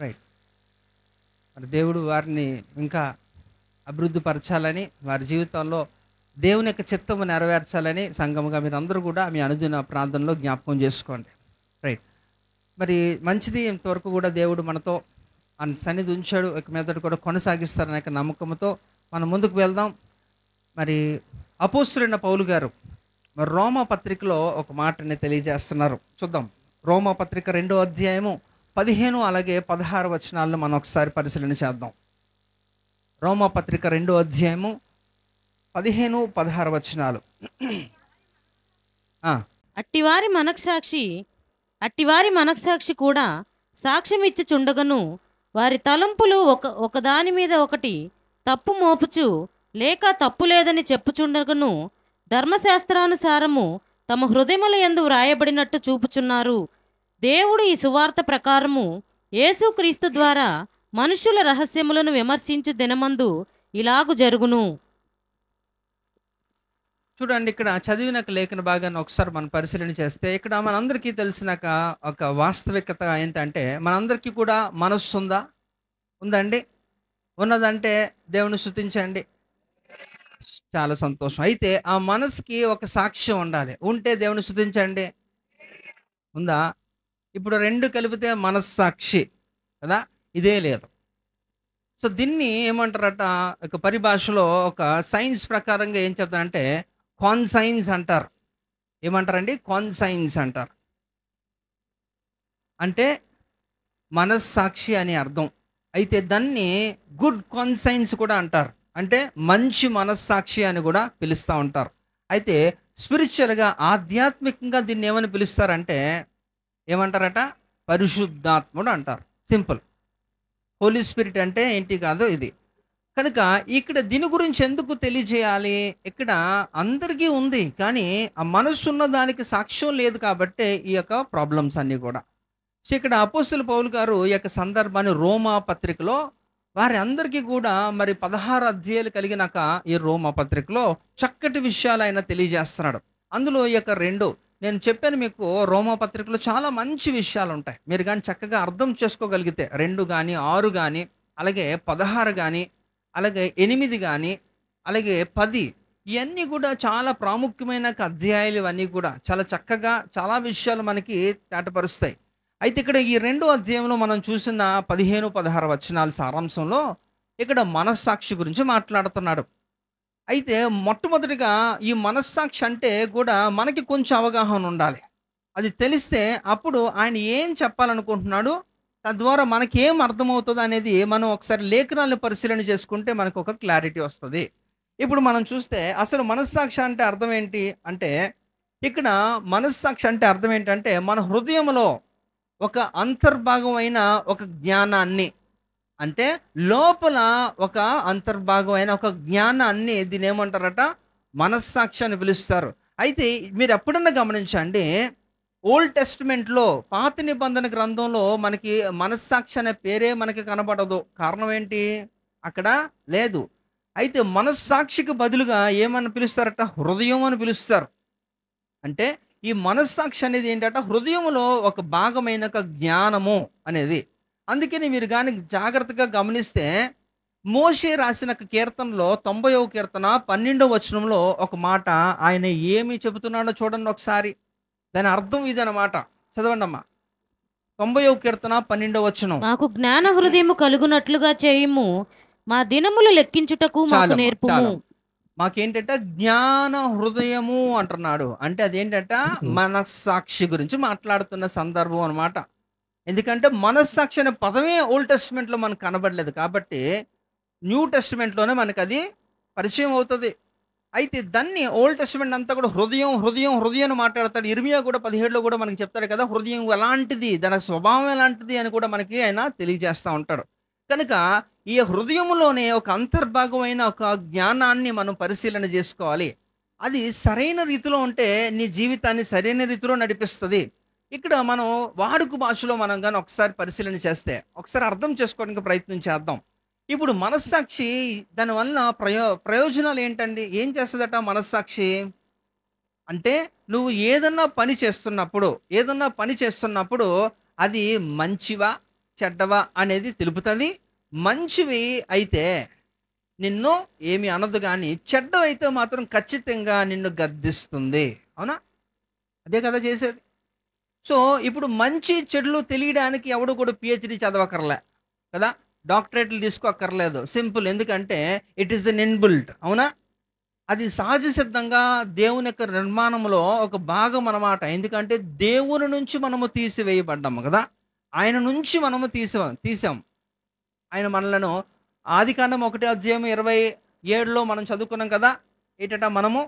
Right. మరి దేవుడు వారిని ఇంకా అభివృద్ధి పరచాలని, వారి జీవితంలో దేవుని యొక్క చిత్తము నెరవేర్చాలని సంఘముగా మీరందరూ కూడా మీ అనుదిన ప్రార్థనలో జ్ఞాపకం చేసుకోండి. రైట్. మరి మంచిది, ఇంతవరకు కూడా దేవుడు మనతో ఆయన సన్నిధి ఉంచాడు. ఇక మీదట కూడా కొనసాగిస్తారనే యొక్క నమ్మకంతో మనం ముందుకు వెళ్దాం. మరి అపోస్తలుడైన పౌలు గారు మరి రోమా పత్రికలో ఒక మాటని తెలియజేస్తున్నారు. చూద్దాం. రోమా పత్రిక 2వ అధ్యాయము 15 అలాగే 16 వచనాలను మనం ఒకసారి పరిశీలన చేద్దాం. రోమా పత్రిక 2వ అధ్యాయము 15, 16 వచనాలు. ఆ, అట్టివారి మనస్సాక్షి కూడా సాక్ష్యమిచ్చుచుండగను వారి తలంపులు ఒకదాని మీద ఒకటి తప్పు మోపుచు లేక తప్పు లేదని చెప్పుచుండగను ధర్మశాస్త్రానుసారము తమ హృదయముల యందు వ్రాయబడినట్టు చూపుచున్నారు. దేవుడు ఈ సువార్త ప్రకారము యేసుక్రీస్తు ద్వారా మనుషుల రహస్యములను విమర్శించు దినమందు ఇలాగు జరుగును. చూడండి, ఇక్కడ చదివినాక లేఖన భాగాన్ని ఒకసారి మనం పరిశీలన చేస్తే ఇక్కడ మనందరికీ తెలిసినాక ఒక వాస్తవికత ఏంటంటే మనందరికీ కూడా మనస్సు ఉందా? ఉందండి. ఉన్నదంటే దేవుని స్తుతించండి. చాలా సంతోషం. అయితే ఆ మనసుకి ఒక సాక్ష్యం ఉండాలి. ఉంటే దేవుని స్తుతించండి. ఉందా? ఇప్పుడు 2 కలిపితే మనస్సాక్షి కదా, ఇదే లేదు. సో దీన్ని ఏమంటారట, ఒక పరిభాషలో ఒక సైన్స్ ప్రకారంగా ఏం చెప్తారంటే కాన్సైన్స్ అంటారు. ఏమంటారండి? కాన్సైన్స్ అంటారు. అంటే మనస్సాక్షి అని అర్థం. అయితే దాన్ని గుడ్ కాన్సైన్స్ కూడా అంటారు. అంటే మంచి మనస్సాక్షి అని కూడా పిలుస్తూ ఉంటారు. అయితే స్పిరిచువల్గా ఆధ్యాత్మికంగా దీన్ని ఏమని పిలుస్తారంటే ఏమంటారట? పరిశుద్ధాత్ముడు అంటారు. సింపుల్. హోలీ స్పిరిట్ అంటే ఏంటి కాదు ఇది. కనుక ఇక్కడ దీని గురించి ఎందుకు తెలియజేయాలి? ఇక్కడ అందరికీ ఉంది, కానీ ఆ మనసున్న దానికి సాక్ష్యం లేదు కాబట్టే ఈ యొక్క ప్రాబ్లమ్స్ అన్నీ కూడా. సో ఇక్కడ అపోస్తలుడు పౌలు గారు ఈ యొక్క సందర్భాన్ని రోమా పత్రికలో వారి అందరికీ కూడా మరి 16 అధ్యాయాలు కలిగినాక ఈ రోమా పత్రికలో చక్కటి విషయాలు ఆయన తెలియజేస్తున్నాడు. అందులో ఈ యొక్క 2 నేను చెప్పాను మీకు, రోమా పత్రికలో చాలా మంచి విషయాలు ఉంటాయి. మీరు కానీ చక్కగా అర్థం చేసుకోగలిగితే 2 కానీ 6 కానీ అలాగే 16 కానీ అలాగే 8 కానీ అలాగే 10 ఇవన్నీ కూడా చాలా ప్రాముఖ్యమైన అధ్యాయాలు. ఇవన్నీ కూడా చాలా చక్కగా చాలా విషయాలు మనకి తేటపరుస్తాయి. అయితే ఇక్కడ ఈ 2వ అధ్యాయంలో మనం చూసిన 15, 16 వచనాల సారాంశంలో ఇక్కడ మనస్సాక్షి గురించి మాట్లాడుతున్నాడు. అయితే మొట్టమొదటిగా ఈ మనస్సాక్షి అంటే కూడా మనకి కొంచెం అవగాహన ఉండాలి. అది తెలిస్తే అప్పుడు ఆయన ఏం చెప్పాలనుకుంటున్నాడు, తద్వారా మనకేం అర్థమవుతుంది అనేది మనం ఒకసారి లేఖనాలను పరిశీలన చేసుకుంటే మనకు ఒక క్లారిటీ వస్తుంది. ఇప్పుడు మనం చూస్తే అసలు మనస్సాక్షి అంటే అర్థం ఏంటి అంటే, ఇక్కడ మనస్సాక్షి అంటే అర్థం ఏంటంటే మన హృదయంలో ఒక అంతర్భాగమైన ఒక జ్ఞానాన్ని, అంటే లోపల ఒక అంతర్భాగమైన ఒక జ్ఞానాన్ని దీని ఏమంటారట? మనస్సాక్షి అని పిలుస్తారు. అయితే మీరు ఎప్పుడన్నా గమనించండి, ఓల్డ్ టెస్టిమెంట్లో పాత నిబంధన గ్రంథంలో మనకి మనస్సాక్షి అనే పేరే మనకి కనబడదు. కారణం ఏంటి? అక్కడ లేదు. అయితే మనస్సాక్షికి బదులుగా ఏమని పిలుస్తారట? హృదయం అని పిలుస్తారు. అంటే ఈ మనస్సాక్షి అనేది ఏంటంట? హృదయంలో ఒక భాగమైన ఒక జ్ఞానము అనేది. అందుకని మీరు కానీ జాగ్రత్తగా గమనిస్తే మోషే రాసిన కీర్తనలో 90వ కీర్తన 12వ వచనంలో ఒక మాట ఆయన ఏమి చెబుతున్నాడో చూడండి ఒకసారి. దాని అర్థం ఇదన్నమాట. చదవండి అమ్మా. 90వ కీర్తన 12వ వచనం. మాకు జ్ఞాన హృదయము కలుగునట్లుగా చేయుము, మా దినములు లెక్కించుటకు మాకు చాలమ్మా, నేర్పుము. చాలు. మాకేంటంట? జ్ఞాన హృదయము అంటున్నాడు. అంటే అదేంటంట? మనస్సాక్షి గురించి మాట్లాడుతున్న సందర్భం అన్నమాట. ఎందుకంటే మనస్సాక్షి అనే పదమే ఓల్డ్ టెస్టిమెంట్లో మనకు కనబడలేదు కాబట్టి న్యూ టెస్టిమెంట్లోనే మనకు అది పరిచయం అవుతుంది. అయితే దాన్ని ఓల్డ్ టెస్టిమెంట్ అంతా కూడా హృదయం హృదయం హృదయం అని మాట్లాడతాడు. ఇర్మియా కూడా 17లో కూడా మనకి చెప్తాడు కదా, హృదయం ఎలాంటిది, దాని స్వభావం ఎలాంటిది అని కూడా మనకి ఆయన తెలియజేస్తూ ఉంటాడు. కనుక ఈ హృదయంలోనే ఒక అంతర్భాగమైన ఒక జ్ఞానాన్ని మనం పరిశీలన చేసుకోవాలి. అది సరైన రీతిలో ఉంటే నీ జీవితాన్ని సరైన రీతిలో నడిపిస్తుంది. ఇక్కడ మనం వాడుక భాషలో మనం కానీ ఒకసారి పరిశీలన చేస్తే ఒకసారి అర్థం చేసుకోవడానికి ప్రయత్నం చేద్దాం. ఇప్పుడు మనస్సాక్షి దానివల్ల ప్రయోజనాలు ఏంటండి? ఏం చేస్తుందట మనస్సాక్షి? అంటే నువ్వు ఏదన్నా పని చేస్తున్నప్పుడు అది మంచివా చెడ్డవా అనేది తెలుపుతుంది. మంచివి అయితే నిన్ను ఏమి అనదు గానీ, చెడ్డవైతే మాత్రం ఖచ్చితంగా నిన్ను గద్దిస్తుంది. అవునా? అదే కదా చేసేది. సో, ఇప్పుడు మంచి, చెడులు తెలియడానికి ఎవడు కూడా పీహెచ్‌డీ చదవక్కర్లే. కదా! డాక్టరేట్‌లు తీసుకోక్కర్లేదు. సింపుల్. ఎందుకంటే ఇట్ ఈస్ ఎన్ ఇన్‌బిల్ట్. అవునా? అది సహజ సిద్ధంగా దేవుని యొక్క నిర్మాణంలో ఒక భాగం అన్నమాట. ఎందుకంటే దేవుని నుంచి మనము తీసివేయబడ్డాము కదా! ఆయన నుంచి మనము తీసాం. ఆయన మనలను ఆదికాండం 1:27లో మనం చదువుకున్నాం కదా! ఏంటట మనము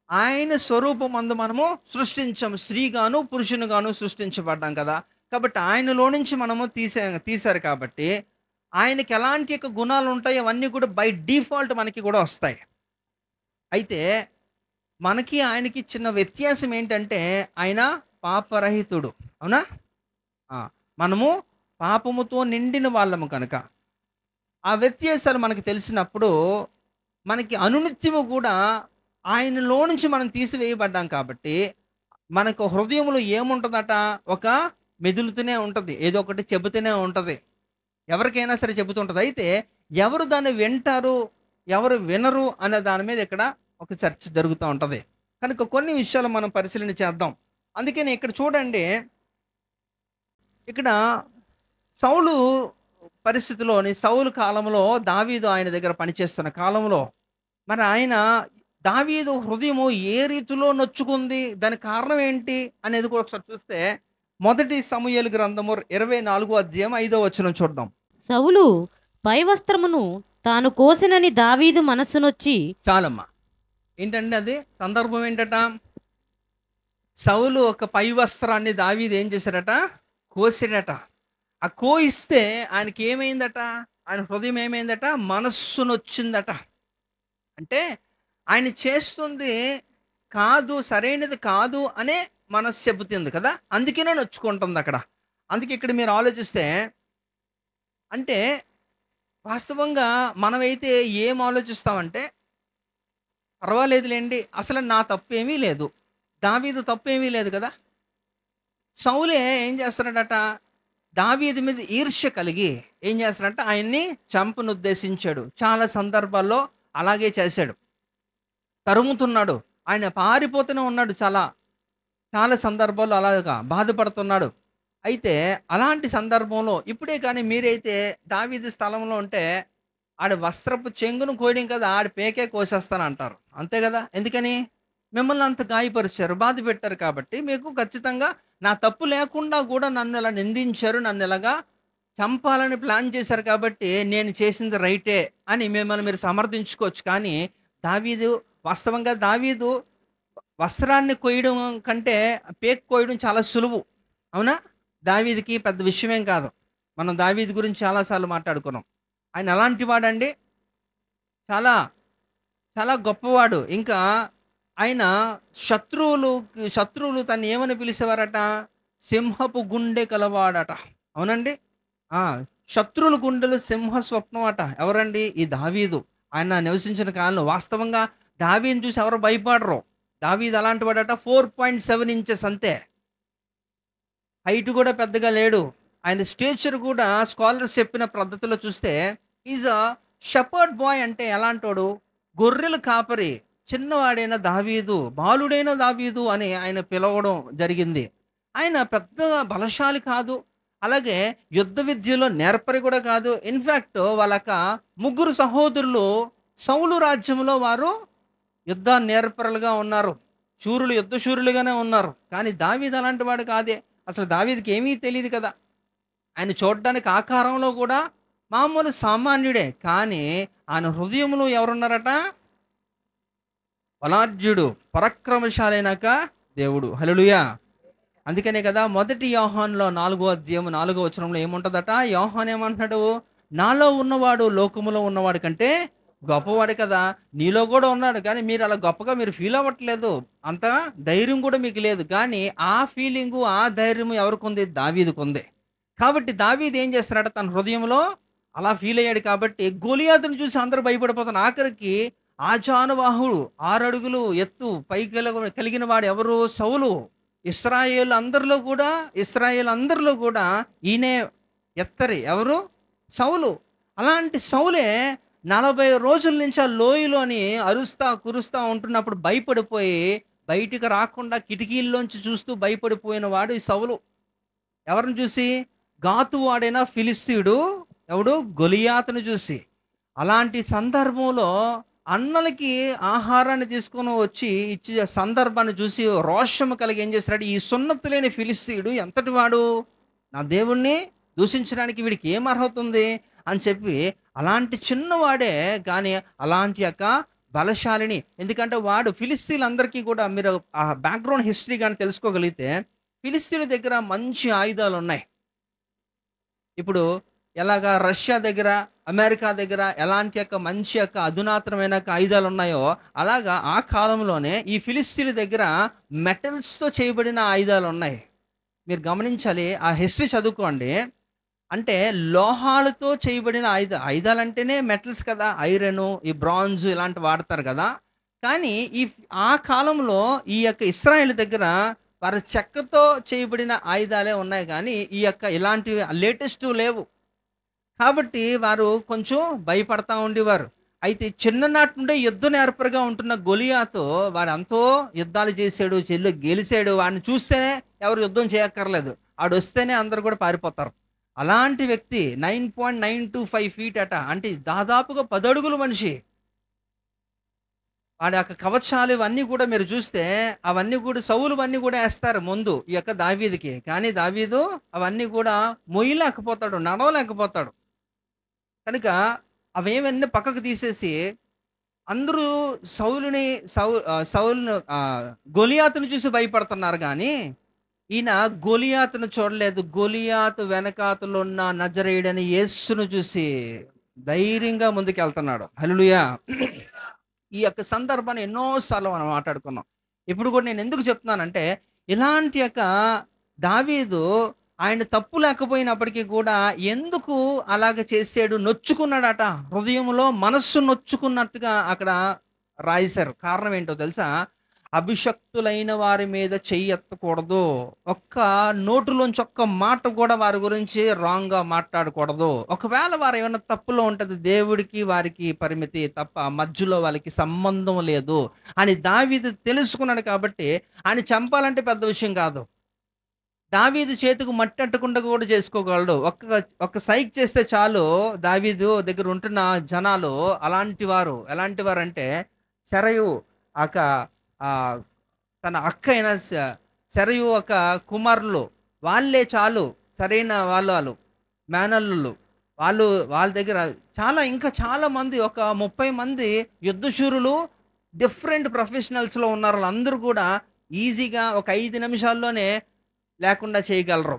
ఆయన స్వరూపమందు మనము సృష్టించాము. స్త్రీగాను, పురుషునిగాను సృష్టించబడ్డాం కదా! కాబట్టి ఆయనలో నుంచి మనము తీశారు కాబట్టి, ఆయనకి ఎలాంటి యొక్క గుణాలు ఉంటాయో అవన్నీ కూడా బై డిఫాల్ట్ మనకి కూడా వస్తాయి. అయితే మనకి, ఆయనకి చిన్న వ్యత్యాసం ఏంటంటే, ఆయన పాపరహితుడు. అవునా? ఆ! మనము పాపముతో నిండిన వాళ్ళము కనుక. ఆ వ్యత్యాసాలు మనకు తెలిసినప్పుడు, మనకి అనునిత్యము కూడా ఆయనలో నుంచి మనం తీసివేయబడ్డాం కాబట్టి, మనకు హృదయంలో ఏముంటదట, ఒక మెదులుతూనే ఉంటది. ఏదో ఒకటి చెబుతూనే ఉంటది. ఎవరికైనా సరే చెబుతుంటది. అయితే ఎవరు దాన్ని వింటారు, ఎవరు వినరు అనే దాని మీద ఇక్కడ ఒక చర్చ జరుగుతా ఉంటది. కనుక కొన్ని విషయాలు మనం పరిశీలన చేద్దాం. అందుకని ఇక్కడ చూడండి, ఇక్కడ సౌలు పరిస్థితిలోని సౌలు కాలంలో దావీదు ఆయన దగ్గర పనిచేస్తున్న కాలంలో మరి ఆయన దావీదు హృదయము ఏ రీతిలో నొచ్చుకుంది, దానికి కారణం ఏంటి అనేది కూడా ఒకసారి చూస్తే మొదటి సమూయేలు గ్రంథము 24 అధ్యాయం 5వ వచనం చూద్దాం. సౌలు పై వస్త్రమును తాను కోసినని దావీదు మనస్సునొచ్చి చాలమ్మా. ఏంటంటే అది సందర్భం ఏంటట, సౌలు ఒక పై వస్త్రాన్ని దావీదు ఏం చేశాడట, కోసాడట. ఆ కోయిస్తే ఆయనకి ఏమైందట, ఆయన హృదయం ఏమైందట, మనస్సునొచ్చిందట. అంటే ఆయన చేస్తుంది కాదు, సరైనది కాదు అనే మనస్సు చెబుతుంది కదా, అందుకనే నొచ్చుకుంటుంది అక్కడ. అందుకే ఇక్కడ మీరు ఆలోచిస్తే, అంటే వాస్తవంగా మనమైతే ఏం ఆలోచిస్తామంటే, పర్వాలేదులేండి, అసలు నా తప్పేమీ లేదు, దావీదు తప్పేమీ లేదు కదా. సౌలే ఏం చేస్తున్నాడట, దావీదు మీద ఈర్ష్య కలిగి ఏం చేస్తాడంటే ఆయన్ని చంపనుద్దేశించాడు. చాలా సందర్భాల్లో అలాగే చేశాడు. తరుముతున్నాడు, ఆయన పారిపోతూనే ఉన్నాడు. చాలా చాలా సందర్భాల్లో అలాగా బాధపడుతున్నాడు. అయితే అలాంటి సందర్భంలో ఇప్పుడే కానీ మీరైతే దావీదు స్థలంలో ఉంటే, ఆడి వస్త్రపు చెంగును కోయడం కదా, ఆడి పేకే కోసేస్తానంటారు. అంతే కదా. ఎందుకని, మిమ్మల్ని అంత గాయపరిచారు, బాధ పెట్టారు కాబట్టి మీకు ఖచ్చితంగా నా తప్పు లేకుండా కూడా నన్ను ఇలా నిందించారు, నన్ను ఇలాగా చంపాలని ప్లాన్ చేశారు కాబట్టి నేను చేసింది రైటే అని మిమ్మల్ని మీరు సమర్థించుకోవచ్చు. కానీ దావీదు, వాస్తవంగా దావీదు వస్త్రాన్ని కొయ్యడం కంటే పేక్ కోయడం చాలా సులువు. అవునా? దావీదుకి పెద్ద విషయమేం కాదు. మనం దావీదు గురించి చాలాసార్లు మాట్లాడుకున్నాం. ఆయన ఎలాంటి వాడండి, చాలా చాలా గొప్పవాడు. ఇంకా ఆయన శత్రువులు తను ఏమని పిలిచేవారట, సింహపు గుండె కలవాడట. అవునండి. ఆ! శత్రువుల గుండెలు సింహ స్వప్నం అట. ఎవరండి? ఈ దావీదు. ఆయన నివసించిన కాలంలో వాస్తవంగా దావీదుని చూసి ఎవరు భయపడరు. దావీదు అలాంటి వాడట. 4.7 ఇంచెస్ అంతే. హైట్ కూడా పెద్దగా లేడు. ఆయన స్టేచర్ కూడా స్కాలర్స్ చెప్పిన పద్ధతిలో చూస్తే ఈజ్ అ షెపర్డ్ బాయ్. అంటే ఎలాంటోడు, గొర్రెల కాపరి, చిన్నవాడైన దావీదు, బాలుడైన దావీదు అని ఆయన పిలవడం జరిగింది. ఆయన పెద్దగా బలశాలి కాదు, అలాగే యుద్ధ విద్యలో నేర్పరి కూడా కాదు. ఇన్ఫ్యాక్ట్ వాళ్ళక ముగ్గురు సహోదరులు సౌలు రాజ్యంలో వారు యుద్ధ నేర్పరులుగా ఉన్నారు, యుద్ధ శూరులుగానే ఉన్నారు. కానీ దావీదు అలాంటి వాడు కాదే. అసలు దావీదుకి ఏమీ తెలియదు కదా. ఆయన చూడడానికి ఆకారంలో కూడా మామూలు సామాన్యుడే. కానీ ఆయన హృదయంలో ఎవరున్నారట, బలాఢ్యుడు, పరాక్రమశాలైనాక దేవుడు. హల్లెలూయా. అందుకనే కదా మొదటి యోహానులో 4వ అధ్యాయం 4వ వచనంలో ఏముంటదట, యోహాను ఏమంటున్నాడు, నాలో ఉన్నవాడు లోకములో ఉన్నవాడి కంటే గొప్పవాడు కదా. నీలో కూడా ఉన్నాడు, కానీ మీరు అలా గొప్పగా మీరు ఫీల్ అవ్వట్లేదు, అంత ధైర్యం కూడా మీకు లేదు. కానీ ఆ ఫీలింగు, ఆ ధైర్యము ఎవరికి ఉంది, దావీదుకు ఉంది. కాబట్టి దావీదు ఏం చేస్తున్నాడు, తన హృదయంలో అలా ఫీల్ అయ్యాడు కాబట్టి గొలియాతును చూసి అందరూ భయపడిపోతున్నారు. ఆఖరికి ఆజానుబాహుడు 6 అడుగులు ఎత్తు కలిగిన వాడు ఎవరు, సౌలు. ఇశ్రాయేలు అందరిలో కూడా ఈయనే ఎత్తరి ఎవరు? సౌలు. అలాంటి సౌలే 40 రోజుల నుంచి ఆ లోయలోని అరుస్తా, కురుస్తా ఉంటున్నప్పుడు భయపడిపోయి, బయటికి రాకుండా కిటికీల్లోంచి చూస్తూ భయపడిపోయిన వాడు ఈ సౌలు. ఎవరిని చూసి? గాతు వాడైన ఫిలిష్తీయుడు ఎవడు? గొలియాతును చూసి. అలాంటి సందర్భంలో అన్నలకి ఆహారాన్ని తీసుకొని వచ్చి ఇచ్చే సందర్భాన్ని చూసి రోషము కలిగి ఏం చేశాడు? ఈ సున్నతి లేని ఫిలిష్తీయుడు ఎంతటి వాడు? నా దేవుణ్ణి దూషించడానికి వీడికి ఏం అర్హత ఉంది అని చెప్పి, అలాంటి చిన్నవాడే కానీ అలాంటి యొక్క బలశాలిని. ఎందుకంటే వాడు ఫిలిస్తీన్లందరికీ కూడా, మీరు ఆ బ్యాక్గ్రౌండ్ హిస్టరీ కానీ తెలుసుకోగలిగితే, ఫిలిస్తీన్ల దగ్గర మంచి ఆయుధాలు ఉన్నాయి. ఇప్పుడు ఎలాగా రష్యా దగ్గర, అమెరికా దగ్గర ఎలాంటి యొక్క మంచి యొక్క అధునాతనమైన యొక్క ఆయుధాలు ఉన్నాయో, అలాగా ఆ కాలంలోనే ఈ ఫిలిస్తీన్ల దగ్గర మెటల్స్తో చేయబడిన ఆయుధాలు ఉన్నాయి. మీరు గమనించాలి, ఆ హిస్టరీ చదువుకోండి. అంటే లోహాలతో చేయబడిన ఆయుధాలంటేనే మెటల్స్ కదా, ఐరను, ఈ బ్రాంజ్ ఇలాంటి వాడతారు కదా. కానీ ఆ కాలంలో ఈ యొక్క ఇశ్రాయేల్ దగ్గర వారి చెక్కతో చేయబడిన ఆయుధాలే ఉన్నాయి, కానీ ఈ యొక్క ఇలాంటివి లేటెస్ట్ లేవు. కాబట్టి వారు కొంచెం భయపడతా ఉండేవారు. అయితే చిన్ననాటి నుండే యుద్ధ నేర్పరిగా ఉంటున్న గొలియాతు వాడు ఎంతో యుద్ధాలు చేశాడు, గెలిచాడు. వాడిని చూస్తేనే ఎవరు యుద్ధం చేయక్కర్లేదు, ఆడు వస్తేనే అందరు కూడా పారిపోతారు. అలాంటి వ్యక్తి 9.925 ఫీట్ అట, అంటే దాదాపుగా 10 అడుగుల మనిషి. వాడి యొక్క కవచాలు ఇవన్నీ కూడా మీరు చూస్తే, అవన్నీ కూడా సౌలువన్నీ కూడా వేస్తారు ముందు ఈ యొక్క దావీదుకి. కానీ దావీదు అవన్నీ కూడా మొయ్యలేకపోతాడు, నడవలేకపోతాడు. కనుక అవేవన్నీ పక్కకు తీసేసి అందరూ సౌలుని గొలియాతును చూసి భయపడుతున్నారు, కానీ ఈయన గొలియాతును చూడలేదు. గొలియాతు వెనకాతలో ఉన్న నజరేయుడని యేసును చూసి ధైర్యంగా ముందుకెళ్తున్నాడు. హల్లెలూయా. ఈ యొక్క సందర్భాన్ని ఎన్నోసార్లు మనం మాట్లాడుకున్నాం. ఇప్పుడు కూడా నేను ఎందుకు చెప్తున్నానంటే, ఇలాంటి యొక్క దావీదు ఆయన తప్పు లేకపోయినప్పటికీ కూడా ఎందుకు అలాగ చేసాడు? నొచ్చుకున్నాడట, హృదయంలో మనస్సు నొచ్చుకున్నట్టుగా అక్కడ రాయిశారు. కారణం ఏంటో తెలుసా? అభిషక్తులైన వారి మీద చెయ్యెత్తకూడదు, ఒక్క నోటులోంచి ఒక్క మాట కూడా వారి గురించి రాంగ్గా మాట్లాడకూడదు. ఒకవేళ వారు ఏమైనా తప్పులో ఉంటుంది, దేవుడికి వారికి పరిమితి తప్ప మధ్యలో వాళ్ళకి సంబంధం లేదు అని దావీదు తెలుసుకున్నాడు. కాబట్టి ఆయన చంపాలంటే పెద్ద విషయం కాదు. దావీదు చేతికి మట్టి అంటకుండా కూడా చేసుకోగలడు. ఒక్క సైక్ చేస్తే చాలు. దావీదు దగ్గర ఉంటున్న జనాలు ఎలాంటి వారు అంటే, సెరయు తన అక్క అయిన సెరయు ఒక కుమారులు, వాళ్ళే చాలు సరైన వాళ్ళు మేనల్లులు. వాళ్ళ దగ్గర ఇంకా చాలా మంది, ఒక 30 మంది యుద్ధశూరులు, డిఫరెంట్ ప్రొఫెషనల్స్లో ఉన్నారు. వాళ్ళందరూ కూడా ఈజీగా ఒక 5 నిమిషాల్లోనే లేకుండా చేయగలరు.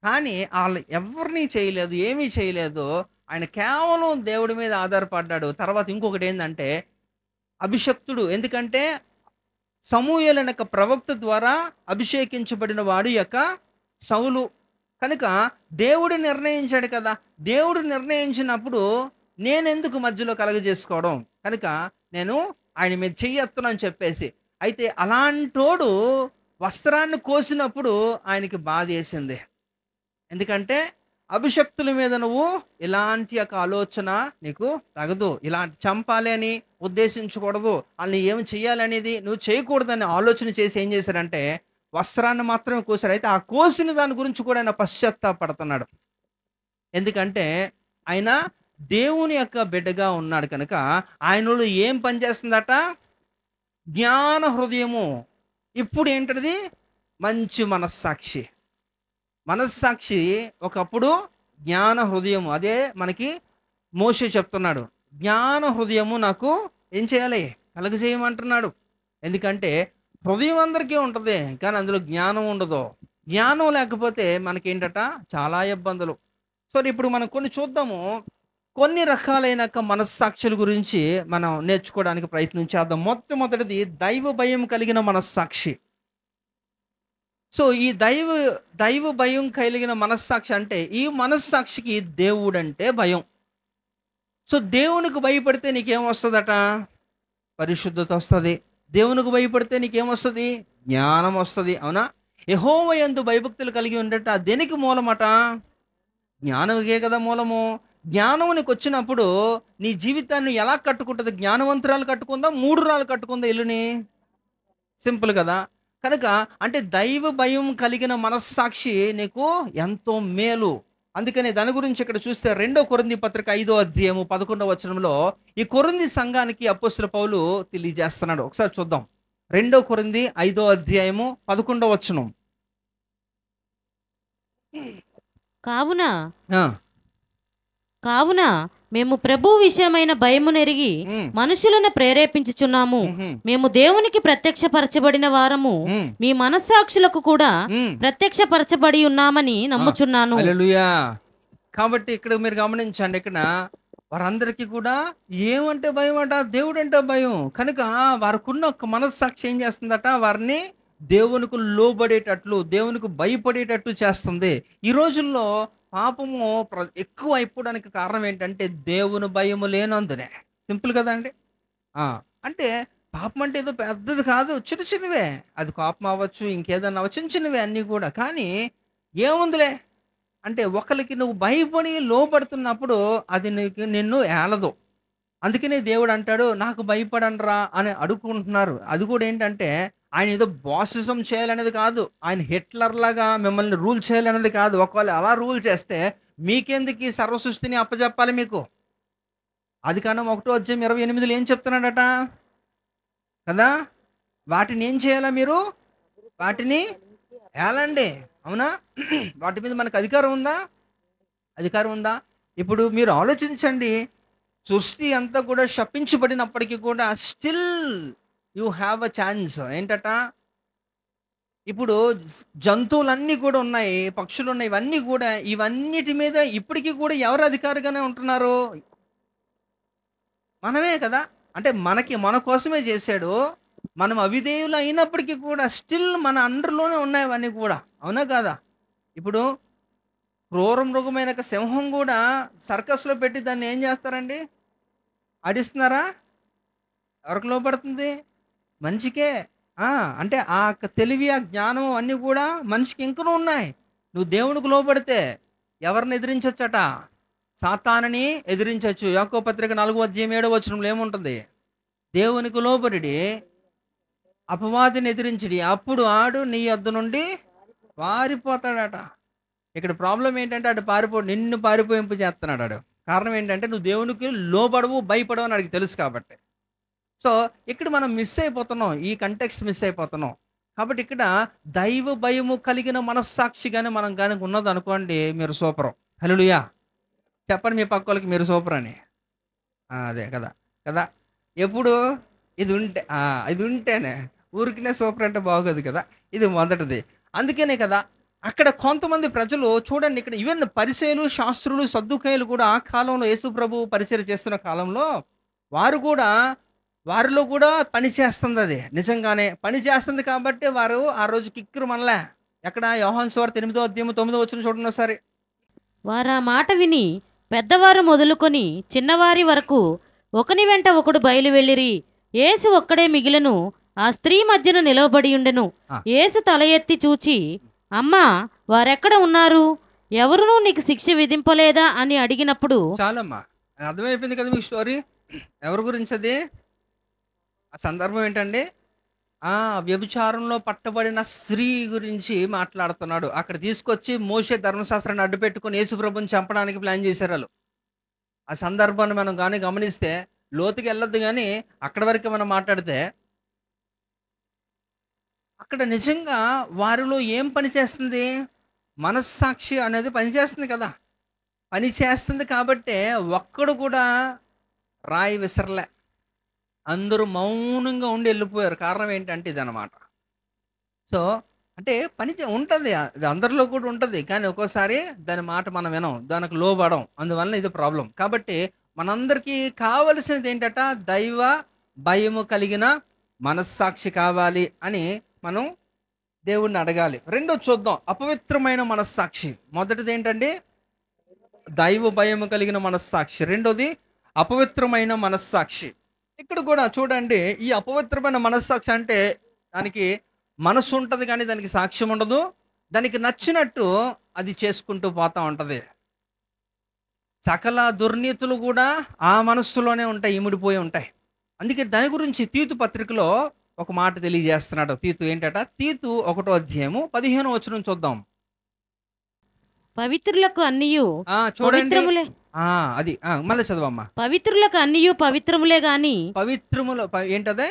కానీ వాళ్ళు ఎవరిని చేయలేదు, ఏమీ చేయలేదు. ఆయన కేవలం దేవుడి మీద ఆధారపడ్డాడు. తర్వాత ఇంకొకటి ఏంటంటే అభిషక్తుడు. ఎందుకంటే సమూయేలు అనే ప్రవక్త ద్వారా అభిషేకించబడిన వాడు యొక్క సౌలు. కనుక దేవుడు నిర్ణయించాడు కదా. దేవుడు నిర్ణయించినప్పుడు నేనెందుకు మధ్యలో కలగజేసుకోవడం? కనుక నేను ఆయన మీద చెయ్యెత్తనని చెప్పేసి. అయితే అలాంటోడు వస్త్రాన్ని కోసినప్పుడు ఆయనకి బాధ వేసింది. ఎందుకంటే అభిషక్తుల మీద నువ్వు ఇలాంటి యొక్క ఆలోచన నీకు తగదు, ఇలాంటి చంపాలి అని ఉద్దేశించకూడదు, వాళ్ళని ఏమి చేయాలనేది నువ్వు చేయకూడదని ఆలోచన చేసి ఏం చేశారంటే వస్త్రాన్ని మాత్రమే కోసారు. అయితే ఆ కోసిన దాని గురించి కూడా ఆయన పశ్చాత్తాపడుతున్నాడు. ఎందుకంటే ఆయన దేవుని యొక్క బిడ్డగా ఉన్నాడు కనుక ఆయనలో ఏం పనిచేస్తుందట? జ్ఞాన హృదయము. ఇప్పుడు ఏంటది? మంచి మనస్సాక్షి ఒకప్పుడు జ్ఞాన హృదయము. అదే మనకి మోషే చెప్తున్నాడు, జ్ఞాన హృదయము నాకు ఏం చేయాలి? కలగజేయమంటున్నాడు. ఎందుకంటే హృదయం అందరికీ ఉంటుంది, కానీ అందులో జ్ఞానం ఉండదు. జ్ఞానం లేకపోతే మనకేంటట? చాలా ఇబ్బందులు. సో ఇప్పుడు మనం కొన్ని చూద్దాము. కొన్ని రకాలైన మనస్సాక్షుల గురించి మనం నేర్చుకోవడానికి ప్రయత్నం చేద్దాం. మొట్టమొదటిది దైవ భయం కలిగిన మనస్సాక్షి. సో ఈ దైవ భయం కలిగిన మనస్సాక్షి అంటే, ఈ మనస్సాక్షికి దేవుడంటే భయం. సో దేవునికి భయపడితే నీకేమొస్తుందట? పరిశుద్ధత వస్తుంది. దేవునికి భయపడితే నీకేమొస్తుంది? జ్ఞానం వస్తుంది. అవునా? యెహోవా యందు భయభక్తులు కలిగి ఉండట దేనికి మూలమట? జ్ఞానమే కదా మూలము. జ్ఞానం నీకు వచ్చినప్పుడు నీ జీవితాన్ని ఎలా కట్టుకుంటది? జ్ఞానవంతురాలు కట్టుకుందా? మూఢురాలు కట్టుకుందా ఇల్లుని? సింపుల్ కదా! కనుక అంటే దైవ భయం కలిగిన మనస్సాక్షి నీకు ఎంతో మేలు. అందుకనే దాని గురించి ఇక్కడ చూస్తే 2 కొరింథీ పత్రిక 5వ అధ్యాయము 11వ వచనంలో ఈ కొరింథీ సంఘానికి అపోస్తలుడు పౌలు తెలియజేస్తున్నాడు. ఒకసారి చూద్దాం. 2 కొరింథీ 5వ అధ్యాయము 11వ వచనం. కావున ఆ! కావున మేము ప్రభు విషయమైన భయమునెరిగి హ్మ్. మనుషులను ప్రేరేపించుచున్నాము. హుహు. మేము దేవునికి ప్రత్యక్షపరచబడిన వారము, హ్మ్. మీ మనస్సాక్షులకు కూడా హ్మ్. ప్రత్యక్షపరచబడి ఉన్నామని ఆ! నమ్ముచున్నాను. హల్లెలూయా! కాబట్టి ఇక్కడ మీరు గమనించండి. ఇక్కడ వారందరికీ కూడా ఏమంటే భయమట? దేవుడంటే భయం. కనుక వారికున్న ఒక మనస్సాక్షి ఏం చేస్తుందట? వారిని దేవునికి లోబడేటట్లు, దేవునికి భయపడేటట్టు చేస్తుంది. ఈ రోజుల్లో పాపము ఎక్కువ అయిపోవడానికి కారణం ఏంటంటే దేవుని భయము లేనందునే. సింపుల్ కదండీ! ఆ! అంటే పాపం అంటే ఏదో పెద్దది కాదు. చిన్న చిన్నవే. అది కోపం అవ్వచ్చు, ఇంకేదన్నా అవ్వచ్చు. చిన్న చిన్నవే అన్నీ కూడా. కానీ ఏముందిలే అంటే ఒకళ్ళకి నువ్వు భయపడి లోబడుతున్నప్పుడు అది నిన్ను ఏలదు. అందుకనే దేవుడు అంటాడు, నాకు భయపడండిరా అని అడుక్కుంటున్నారు. అది కూడా ఏంటంటే ఆయన ఏదో బాసిజం చేయాలనేది కాదు. ఆయన హిట్లర్ లాగా మిమ్మల్ని రూల్ చేయాలనేది కాదు. ఒకవేళ అలా రూల్ చేస్తే మీకెందుకు ఈ సర్వ సృష్టిని అప్పజెప్పాలి మీకు? ఆదికాండం 1వ అధ్యాయం 28లో ఏం చెప్తున్నాడట? కదా! వాటిని ఏం చేయాలా మీరు? వాటిని ఏలండి. అవునా? వాటి మీద మనకు అధికారం ఉందా? అధికారం ఉందా? ఇప్పుడు మీరు ఆలోచించండి. సృష్టి అంతా కూడా శపించబడినప్పటికీ కూడా still you have a chance. ఏంటట? ఇప్పుడు జంతువులన్నీ కూడా ఉన్నాయి. పక్షులున్నాయి. ఇవన్నీ కూడా ఇవన్నిటి మీద ఇప్పటికి కూడా ఎవరు అధికారిగానే ఉంటున్నారు? మనమే కదా! అంటే మన కోసమే చేశాడు. మనం అవిధేయులు అయినప్పటికీ కూడా స్టిల్ మన అండర్‌లోనే ఉన్నాయి అవన్నీ కూడా. అవునా కాదా? ఇప్పుడు క్రూర మృగమైన ఒక సింహం కూడా సర్కస్‌లో పెట్టి దాన్ని ఏం చేస్తారండి? ఆడిస్తున్నారా? ఎవరికి లోబడుతుంది? మనిషికే. ఆ! అంటే ఆ యొక్క తెలివి, ఆ జ్ఞానం అన్నీ కూడా మనిషికి ఇంకనూ ఉన్నాయి. నువ్వు దేవునికి లోబడితే ఎవరిని ఎదిరించొచ్చట? సాతానుని ఎదిరించొచ్చు. యాకోబు పత్రిక 4వ అధ్యాయం 7వ వచనంలో ఏముంటుంది? దేవునికి లోబడుడి, అపవాదిని ఎదిరించుడి. అప్పుడు ఆడు నీ యొద్ద నుండి పారిపోతాడట. ఇక్కడ ప్రాబ్లమ్ ఏంటంటే అటు నిన్ను పారిపోయింపు చేస్తున్నాడు ఆడు. కారణం ఏంటంటే నువ్వు దేవునికి లోబడవు, భయపడవు అని ఆడికి తెలుసు కాబట్టి. సో, ఇక్కడ మనం మిస్ అయిపోతున్నాం. ఈ కంటెక్స్ట్ మిస్ అయిపోతున్నాం. కాబట్టి ఇక్కడ దైవ భయము కలిగిన మనస్సాక్షిగానే మనం గనక ఉన్నదనుకోండి మీరు సూపరు. హల్లెలూయా! చెప్పండి మీ పక్కోళ్ళకి మీరు సూపర్ అని. అదే కదా! కదా! ఎప్పుడు ఇది ఉంటేనే ఊరికనే సూపర్ అంటే బాగోదు కదా! ఇది మొదటిది. అందుకనే కదా! అక్కడ కొంతమంది ప్రజలు చూడండి ఇక్కడ ఈవెన్ పరిసయ్యులు, శాస్త్రులు, సద్దూకయ్యులు కూడా ఆ కాలంలో యేసు ప్రభువు పరిచర్య చేస్తున్న కాలంలో వారు కూడా వారిలో కూడా పని చేస్తుందది. నిజంగానే పని చేస్తుంది కాబట్టి వారు ఆ రోజు కిక్కురుమనలే. ఎక్కడ యోహాను సువార్త 8వ అధ్యాయం 9వ వచనం చూడండి ఒకసారి. వారా మాట విని పెద్దవారు మొదలుకొని చిన్నవారి వరకు ఒకని వెంట ఒకడు బయలు వెళ్ళిరి. యేసు ఒక్కడే మిగిలెను. ఆ స్త్రీ మధ్యన నిలవబడి ఉండెను. ఆ! యేసు తల ఎత్తి చూచి, అమ్మా, వారెక్కడ ఉన్నారు? ఎవరునూ నీకు శిక్ష విధింపలేదా అని అడిగినప్పుడు, చాలమ్మా. అర్థమైపోయింది కదా మీకు స్టోరీ. ఎవరి గురించది? ఆ సందర్భం ఏంటండి? వ్యభిచారంలో పట్టబడిన స్త్రీ గురించి మాట్లాడుతున్నాడు. అక్కడ తీసుకొచ్చి మోషే ధర్మశాస్త్రాన్ని అడ్డుపెట్టుకొని యేసుప్రభుని చంపడానికి ప్లాన్ చేశారాళ్ళు. ఆ సందర్భాన్ని మనం గాని గమనిస్తే లోతుకి వెళ్ళొద్దు గానీ, అక్కడి వరకే మనం మాట్లాడితే, అక్కడ నిజంగా వారిలో ఏం పని చేస్తుంది? మనస్సాక్షి అనేది పనిచేస్తుంది కదా! పని చేస్తుంది కాబట్టే ఒక్కడు కూడా రాయి విసరలే. అందరూ మౌనంగా ఉండి ఎళ్ళిపోయారు. కారణం ఏంటంటే ఇదనమాట. సో, అంటే పని ఉంటది. అది అందరిలో కూడా ఉంటది. కానీ ఒక్కోసారి దాని మాట మనం వినం. దానికి లోబడం. అందువలన ఇది ప్రాబ్లమ్. కాబట్టి మనందరికీ కావలసినది ఏంటట? దైవ భయము కలిగిన మనస్సాక్షి కావాలి అని మనం దేవుడిని అడగాలి. రెండోది చూద్దాం. అపవిత్రమైన మనస్సాక్షి. మొదటిది ఏంటండి? దైవ భయము కలిగిన మనస్సాక్షి. రెండోది అపవిత్రమైన మనస్సాక్షి. ఇక్కడ కూడా చూడండి ఈ అపవిత్రమైన మనస్సాక్షి అంటే దానికి మనస్సు ఉంటది కానీ దానికి సాక్ష్యం ఉండదు. దానికి నచ్చినట్టు అది చేసుకుంటూ పోతా ఉంటది. సకల దుర్నీతులు కూడా ఆ మనస్సులోనే ఉంటాయి, ఇమిడిపోయి ఉంటాయి. అందుకే దాని గురించి తీతు పత్రికలో ఒక మాట తెలియజేస్తున్నాడు. తీతు ఏంటట? తీతు 1:15 చూద్దాం. పవిత్రులకు అన్నియు చూడండి. పవిత్రములే అది మళ్ళీ చదవమ్మా. పవిత్రులకు అన్నియు పవిత్రములే గాని పవిత్రములు ఏంటదే?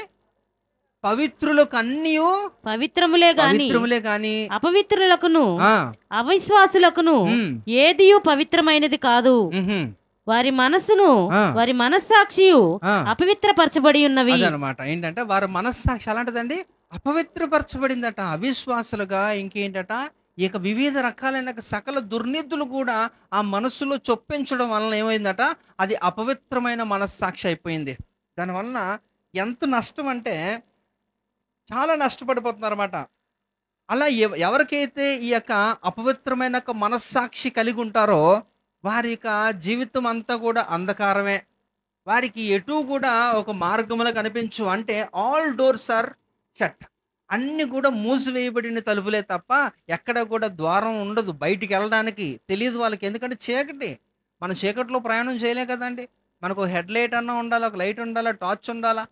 పవిత్రులకు అన్నియు పవిత్రములే గాని పవిత్రములే గాని అపవిత్రులకును ఆ, అవిశ్వాసులకును ఉమ్, ఏదియు పవిత్రమైనది కాదు. ఉహుం, వారి మనస్సును ఆ, వారి మనస్సాక్షియు ఆ. అపవిత్రపరచబడి ఉన్నవి. అదనమాట. ఏంటంటే వారి మనస్సాక్షి అలాంటిదండి, అపవిత్రపరచబడిందట. అవిశ్వాసులుగా ఇంకేంటట, ఇక వివిధ రకాలైన సకల దుర్నీతులు కూడా ఆ మనస్సులో చొప్పించడం వలన ఏమైందట, అది అపవిత్రమైన మనస్సాక్షి అయిపోయింది. దానివలన ఎంత నష్టం అంటే చాలా నష్టపడిపోతున్నారన్నమాట. అలా ఎవరికైతే ఈ యొక్క అపవిత్రమైన ఒక మనస్సాక్షి కలిగి ఉంటారో వారి యొక్క జీవితం అంతా కూడా అంధకారమే. వారికి ఎటూ కూడా ఒక మార్గములో కనిపించు. అంటే ఆల్ డోర్స్ ఆర్ షట్. అన్ని కూడా మూసివేయబడిన తలుపులే తప్ప ఎక్కడ కూడా ద్వారం ఉండదు బయటికి వెళ్ళడానికి. తెలియదు వాళ్ళకి, ఎందుకంటే చీకటి. మన చీకట్లో ప్రయాణం చేయలే కదండి. మనకు హెడ్ లైట్ అన్నా ఉండాలి, ఒక లైట్ ఉండాలా, టార్చ్ ఉండాలా.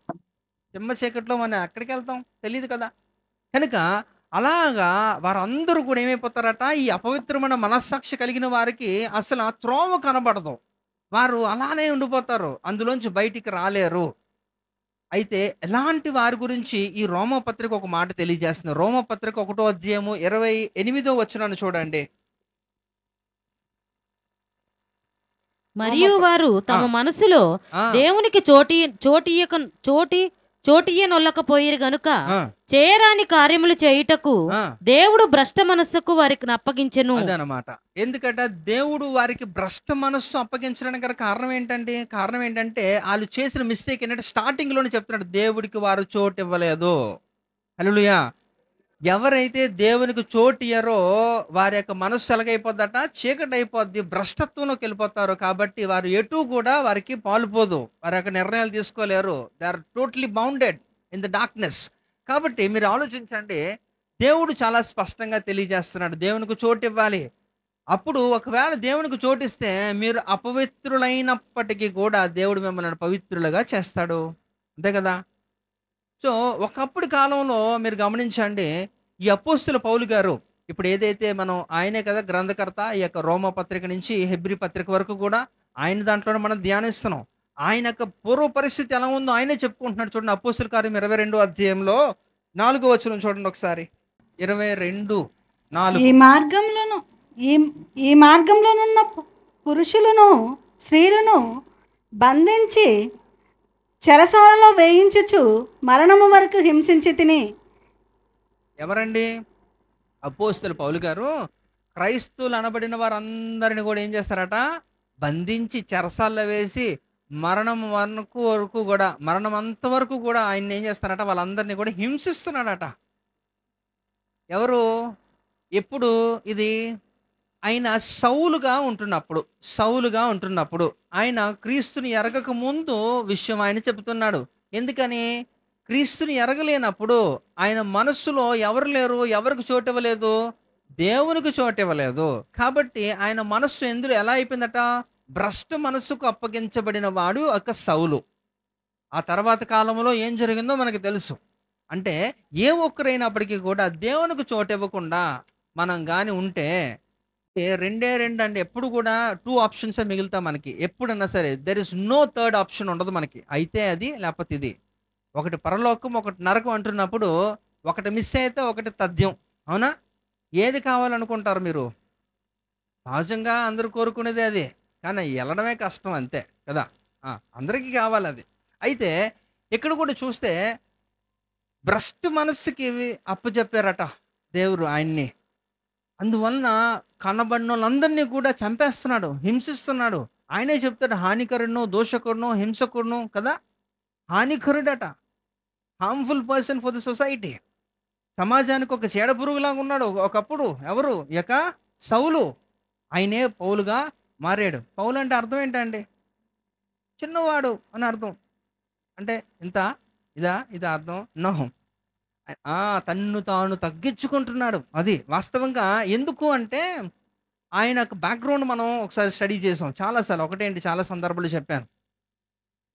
చిమ్మ చీకట్లో మనం ఎక్కడికి వెళ్తాం? తెలియదు కదా. కనుక అలాగా వారందరూ కూడా ఏమైపోతారట, ఈ అపవిత్రమైన మనస్సాక్షి కలిగిన వారికి అసలు ఆ త్రోవ కనబడదు. వారు అలానే ఉండిపోతారు, అందులోంచి బయటికి రాలేరు. అయితే ఎలాంటి వారి గురించి ఈ రోమపత్రిక ఒక మాట తెలియజేస్తుంది. రోమపత్రిక 1:28 చూడండి. మరియు వారు ఆ, తమ మనసులో ఆ, దేవునికి చోటియ్యనొల్లకపోయిరు గనుక ఆ, చేయరాని కార్యములు చేయుటకు ఆ. దేవుడు భ్రష్ట మనస్సుకు వారికి అప్పగించెను. అదనమాట. ఎందుకంటే దేవుడు వారికి భ్రష్ట మనస్సు అప్పగించడానికి గల కారణం ఏంటంటే వాళ్ళు చేసిన మిస్టేక్ ఏంటంటే స్టార్టింగ్ లోనే చెప్తున్నాడు, దేవుడికి వారు చోటు ఇవ్వలేదు. హల్లెలూయా. ఎవరైతే దేవునికి చోటు ఇయ్యరో వారి యొక్క మనస్సు ఎలాగైపోద్దట, చీకటి అయిపోద్ది, భ్రష్టత్వంలోకి వెళ్ళిపోతారు. కాబట్టి వారు ఎటు కూడా వారికి పాలుపోదు, వారి యొక్క నిర్ణయాలు తీసుకోలేరు. They are totally bounded in the darkness. కాబట్టి మీరు ఆలోచించండి, దేవుడు చాలా స్పష్టంగా తెలియజేస్తున్నాడు దేవునికి చోటు ఇవ్వాలి. అప్పుడు ఒకవేళ దేవునికి చోటిస్తే మీరు అపవిత్రులైనప్పటికీ కూడా దేవుడు మిమ్మల్ని పవిత్రులుగా చేస్తాడు. అంతే కదా. సో ఒకప్పుడు కాలంలో మీరు గమనించండి, ఈ అపోస్తుల పౌలు గారు, ఇప్పుడు ఏదైతే మనం ఆయనే కదా గ్రంథకర్త, ఈ యొక్క రోమ పత్రిక నుంచి హెబ్రీ పత్రిక వరకు కూడా ఆయన దాంట్లోనే మనం ధ్యానిస్తున్నాం. ఆయన యొక్క పూర్వ పరిస్థితి ఎలా ఉందో ఆయనే చెప్పుకుంటున్నాడు. చూడండి, అపోస్తుల కార్యం 22 చూడండి ఒకసారి. 22:4. ఈ మార్గంలోను ఈ ఈ మార్గంలోనున్న పురుషులను స్త్రీలను బంధించి చెరసాలలో వేయించుచు మరణము వరకు హింసించి తిని. ఎవరండి? అపోస్తుల పౌలు గారు క్రైస్తవులు అనబడిన వారందరిని కూడా ఏం చేస్తారట, బంధించి చెరసాల్లో వేసి మరణం అంతవరకు కూడా ఆయన ఏం చేస్తారట, వాళ్ళందరినీ కూడా హింసిస్తున్నాడట. ఎవరు? ఎప్పుడు ఇది? ఆయన సౌలుగా ఉంటున్నప్పుడు ఆయన క్రీస్తుని ఎరగక ముందు విషయం ఆయన చెబుతున్నాడు. ఎందుకని? క్రీస్తుని ఎరగలేనప్పుడు ఆయన మనస్సులో ఎవరు లేరు, ఎవరికి చోటు ఇవ్వలేదు, దేవునికి చోటు ఇవ్వలేదు. కాబట్టి ఆయన మనస్సు ఎలా అయిపోయిందట, భ్రష్ట మనస్సుకు అప్పగించబడిన వాడు ఒక సౌలు. ఆ తర్వాత కాలంలో ఏం జరిగిందో మనకు తెలుసు. అంటే ఏ ఒక్కరైనప్పటికీ కూడా దేవునికి చోటు ఇవ్వకుండా మనం కానీ ఉంటే రెండే అండి. ఎప్పుడు కూడా 2 ఆప్షన్సే మిగులుతా మనకి. ఎప్పుడన్నా సరే there is no third option ఉండదు మనకి. అయితే అది, లేకపోతే ఇది. ఒకటి పరలోకం, ఒకటి నరకం అంటున్నప్పుడు ఒకటి మిస్ అయితే ఒకటి తథ్యం. అవునా? ఏది కావాలనుకుంటారు మీరు? సహజంగా అందరూ కోరుకునేది అదే, కానీ వెళ్ళడమే కష్టం, అంతే కదా. అందరికీ కావాలి అది. అయితే ఇక్కడ కూడా చూస్తే భ్రష్ట మనస్సుకి అప్పచెప్పారట దేవుడు ఆయన్ని. అందువలన కనబడిన వాళ్ళందరినీ కూడా చంపేస్తున్నాడు, హింసిస్తున్నాడు. ఆయనే చెప్తాడు, హానికరుడును, దోషకుడును, హింసకుడును కదా. హానికరుడట, harmful person for the society. సమాజానికి ఒక చీడ పురుగులాగా ఉన్నాడు ఒకప్పుడు. ఎవరు? ఇక సౌలు. ఆయనే పౌలుగా మారాడు. పౌలు అంటే అర్థం ఏంటండి? చిన్నవాడు అని అర్థం. అంటే ఇంత ఇదా అర్థం? నో. తన్ను తాను తగ్గించుకుంటున్నాడు. అది వాస్తవంగా. ఎందుకు అంటే ఆయన బ్యాక్గ్రౌండ్ మనం ఒకసారి స్టడీ చేసాం చాలాసార్లు. ఒకటేంటి, చాలా సందర్భాలు చెప్పాను.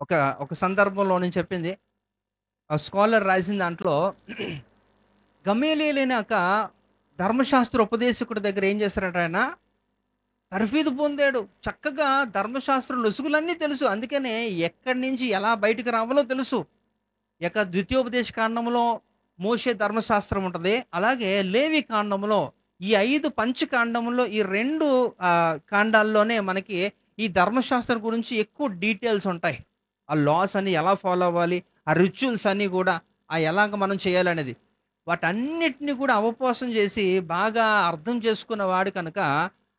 ఒక ఒక సందర్భంలో నేను చెప్పింది, ఆ స్కాలర్ రాసిన దాంట్లో గమలీయేలైనాక ధర్మశాస్త్ర ఉపదేశకుడి దగ్గర ఏం చేశారట ఆయన, తర్ఫీదు పొందాడు. చక్కగా ధర్మశాస్త్ర లొసుగులన్నీ తెలుసు. అందుకనే ఎక్కడి నుంచి ఎలా బయటకు రావాలో తెలుసు. ద్వితీయోపదేశ కాండంలో మోషే ధర్మశాస్త్రం ఉంటుంది. అలాగే లేవి కాండంలో, ఈ 5 పంచకాండంలో ఈ 2 కాండాల్లోనే మనకి ఈ ధర్మశాస్త్రం గురించి ఎక్కువ డీటెయిల్స్ ఉంటాయి. ఆ లాస్ అన్ని ఎలా ఫాలో అవ్వాలి, ఆ రిచువల్స్ అన్నీ కూడా ఎలాగ మనం చేయాలనేది, వాటన్నిటిని కూడా అవపోసం చేసి బాగా అర్థం చేసుకున్న వాడు కనుక,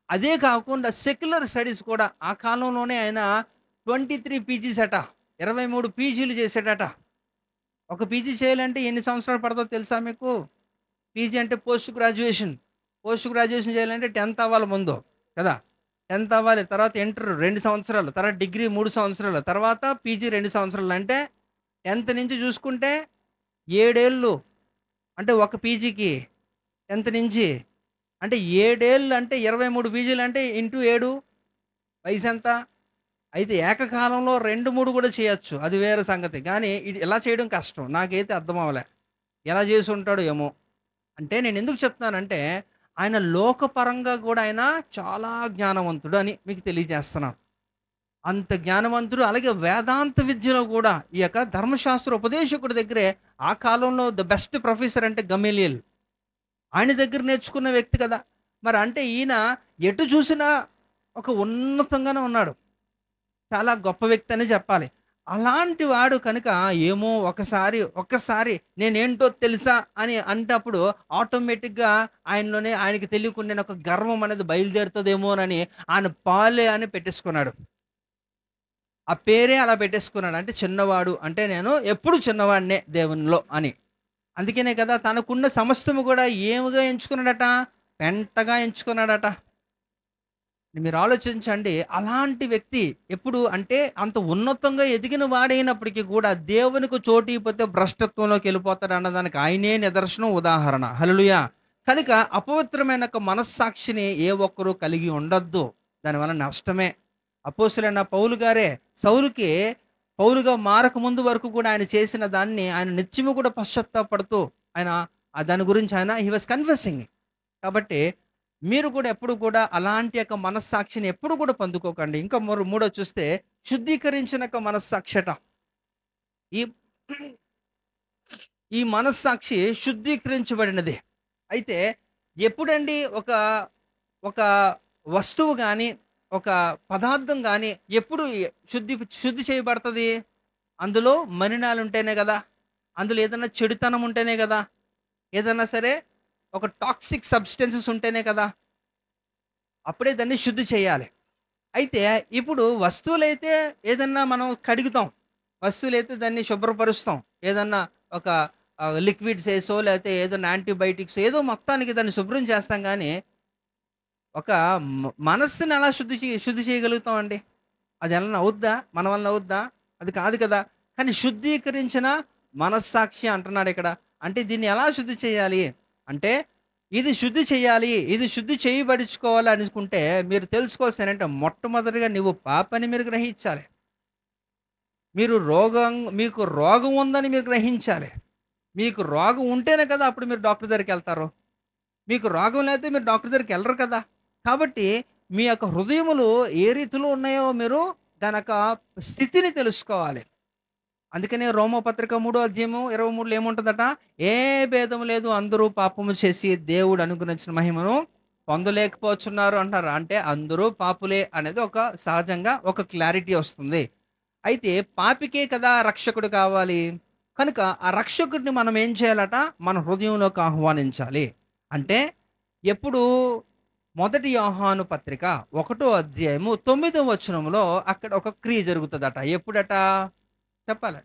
అదే కాకుండా సెక్యులర్ స్టడీస్ కూడా ఆ కాలంలోనే ఆయన 23 పీజీస్ అట, 23 పీజీలు చేసాడట. ఒక పీజీ చేయాలంటే ఎన్ని సంవత్సరాలు పడుతుందో తెలుసా మీకు? పీజీ అంటే పోస్ట్ గ్రాడ్యుయేషన్. పోస్ట్ గ్రాడ్యుయేషన్ చేయాలంటే 10th అవ్వాలి ముందు కదా. 10th అవ్వాలి, తర్వాత ఇంటర్ 2 సంవత్సరాలు, తర్వాత డిగ్రీ 3 సంవత్సరాలు, తర్వాత పీజీ 2 సంవత్సరాలు. అంటే 10th నుంచి చూసుకుంటే 7 ఏళ్ళు. అంటే ఒక పీజీకి 10th నుంచి అంటే 7 ఏళ్ళు, అంటే 23 పీజీలు అంటే ఇంటూ 7 వయసు ఎంత? అయితే ఏకకాలంలో 2, 3 కూడా చేయొచ్చు, అది వేరే సంగతి. కానీ ఇలా చేయడం కష్టం. నాకైతే అర్థం అవ్వలే, ఎలా చేసి ఉంటాడో ఏమో. అంటే నేను ఎందుకు చెప్తున్నానంటే, ఆయన లోకపరంగా కూడా ఆయన చాలా జ్ఞానవంతుడు అని మీకు తెలియజేస్తున్నాను. అంత జ్ఞానవంతుడు. అలాగే వేదాంత విద్యలో కూడా ఈ యొక్క ధర్మశాస్త్ర ఉపదేశకుడి దగ్గరే ఆ కాలంలో ద బెస్ట్ ప్రొఫెసర్ అంటే గమలీయేల్. ఆయన దగ్గర నేర్చుకున్న వ్యక్తి కదా. మరి అంటే ఈయన ఎటు చూసినా ఒక ఉన్నతంగానే ఉన్నాడు, చాలా గొప్ప వ్యక్తి అని చెప్పాలి. అలాంటి వాడు కనుక ఏమో ఒక్కసారి నేనేంటో తెలుసా అని అంటప్పుడు ఆటోమేటిక్గా ఆయనకి తెలియకుండా ఒక గర్వం అనేది బయలుదేరుతుందేమోనని ఆయన పాలే అని పెట్టేసుకున్నాడు. ఆ పేరే అలా పెట్టేసుకున్నాడు. అంటే చిన్నవాడు, అంటే నేను ఎప్పుడు చిన్నవాడినే దేవునిలో అని. అందుకనే కదా తనకున్న సమస్తము కూడా ఏమిగా ఎంచుకున్నాడట, పెంటగా ఎంచుకున్నాడట. మీరు ఆలోచించండి, అలాంటి వ్యక్తి ఎప్పుడు అంటే అంత ఉన్నతంగా ఎదిగిన వాడైనప్పటికీ కూడా దేవునికి చోటు ఇవ్వకపోతే భ్రష్టత్వంలోకి వెళ్ళిపోతాడు అన్నదానికి ఆయనే నిదర్శనం, ఉదాహరణ. హల్లెలూయా. కనుక అపవిత్రమైన ఒక మనస్సాక్షిని ఏ ఒక్కరూ కలిగి ఉండొద్దు, దానివల్ల నష్టమే. అపోస్తలుడైన పౌలు గారే సౌలుకి పౌలుగా మారక ముందు వరకు కూడా ఆయన చేసిన దాన్ని ఆయన నిత్యము కూడా పశ్చాత్తాపడుతూ ఆయన దాని గురించి ఆయన హీ వాస్ కన్ఫెసింగ్. కాబట్టి మీరు కూడా ఎప్పుడు కూడా అలాంటి యొక్క మనస్సాక్షిని ఎప్పుడు కూడా పొందుకోకండి. ఇంకా మూడో చూస్తే శుద్ధీకరించిన ఒక మనస్సాక్షట. ఈ ఈ మనస్సాక్షి శుద్ధీకరించబడినది. అయితే ఎప్పుడండి ఒక ఒక వస్తువు కానీ ఒక పదార్థం కానీ ఎప్పుడు శుద్ధి చేయబడుతుంది? అందులో మలినాలు ఉంటేనే కదా, అందులో ఏదైనా చెడుతనం ఉంటేనే కదా, ఏదైనా సరే ఒక టాక్సిక్ సబ్స్టెన్సెస్ ఉంటేనే కదా, అప్పుడే దాన్ని శుద్ధి చేయాలి. అయితే ఇప్పుడు వస్తువులైతే ఏదన్నా మనం కడుగుతాం, వస్తువులైతే దాన్ని శుభ్రపరుస్తాం, ఏదన్నా ఒక లిక్విడ్స్ వేసో లేకపోతే ఏదైనా యాంటీబయాటిక్స్ ఏదో మొత్తానికి దాన్ని శుభ్రం చేస్తాం. కానీ ఒక మనస్సుని ఎలా శుద్ధి చేయగలుగుతాం అండి? అది ఎలా అవుద్దా? మన వల్ల అవుద్దా? అది కాదు కదా. కానీ శుద్ధీకరించిన మనస్సాక్షి అంటున్నాడు ఇక్కడ. అంటే దీన్ని ఎలా శుద్ధి చేయాలి అంటే, ఇది శుద్ధి చేయాలి, ఇది శుద్ధి చేయబడుచుకోవాలి అనుకుంటే మీరు తెలుసుకోవాల్సిన ఏంటంటే, మొట్టమొదటిగా నువ్వు పాపని మీరు గ్రహించాలి. మీకు రోగం ఉందని మీరు గ్రహించాలి. మీకు రోగం ఉంటేనే కదా అప్పుడు మీరు డాక్టర్ దగ్గరికి వెళ్తారు. మీకు రోగం లేకపోతే మీరు డాక్టర్ దగ్గరికి వెళ్ళరు కదా. కాబట్టి మీ యొక్క హృదయములు ఏ రీతిలో ఉన్నాయో మీరు దాని యొక్క స్థితిని తెలుసుకోవాలి. అందుకనే రోమపత్రిక 3:23 ఏముంటుందట, ఏ భేదం లేదు, అందరూ పాపము చేసి దేవుడు అనుగ్రహించిన మహిమను పొందలేకపోతున్నారు అంటారు. అంటే అందరూ పాపులే అనేది ఒక సహజంగా ఒక క్లారిటీ వస్తుంది. అయితే పాపికే కదా రక్షకుడు కావాలి. కనుక ఆ రక్షకుడిని మనం ఏం చేయాలట, మన హృదయంలోకి ఆహ్వానించాలి. అంటే ఎప్పుడు? 1 యోహాను పత్రిక 1:9 అక్కడ ఒక క్రియ జరుగుతుందట. ఎప్పుడట చెప్పాలి?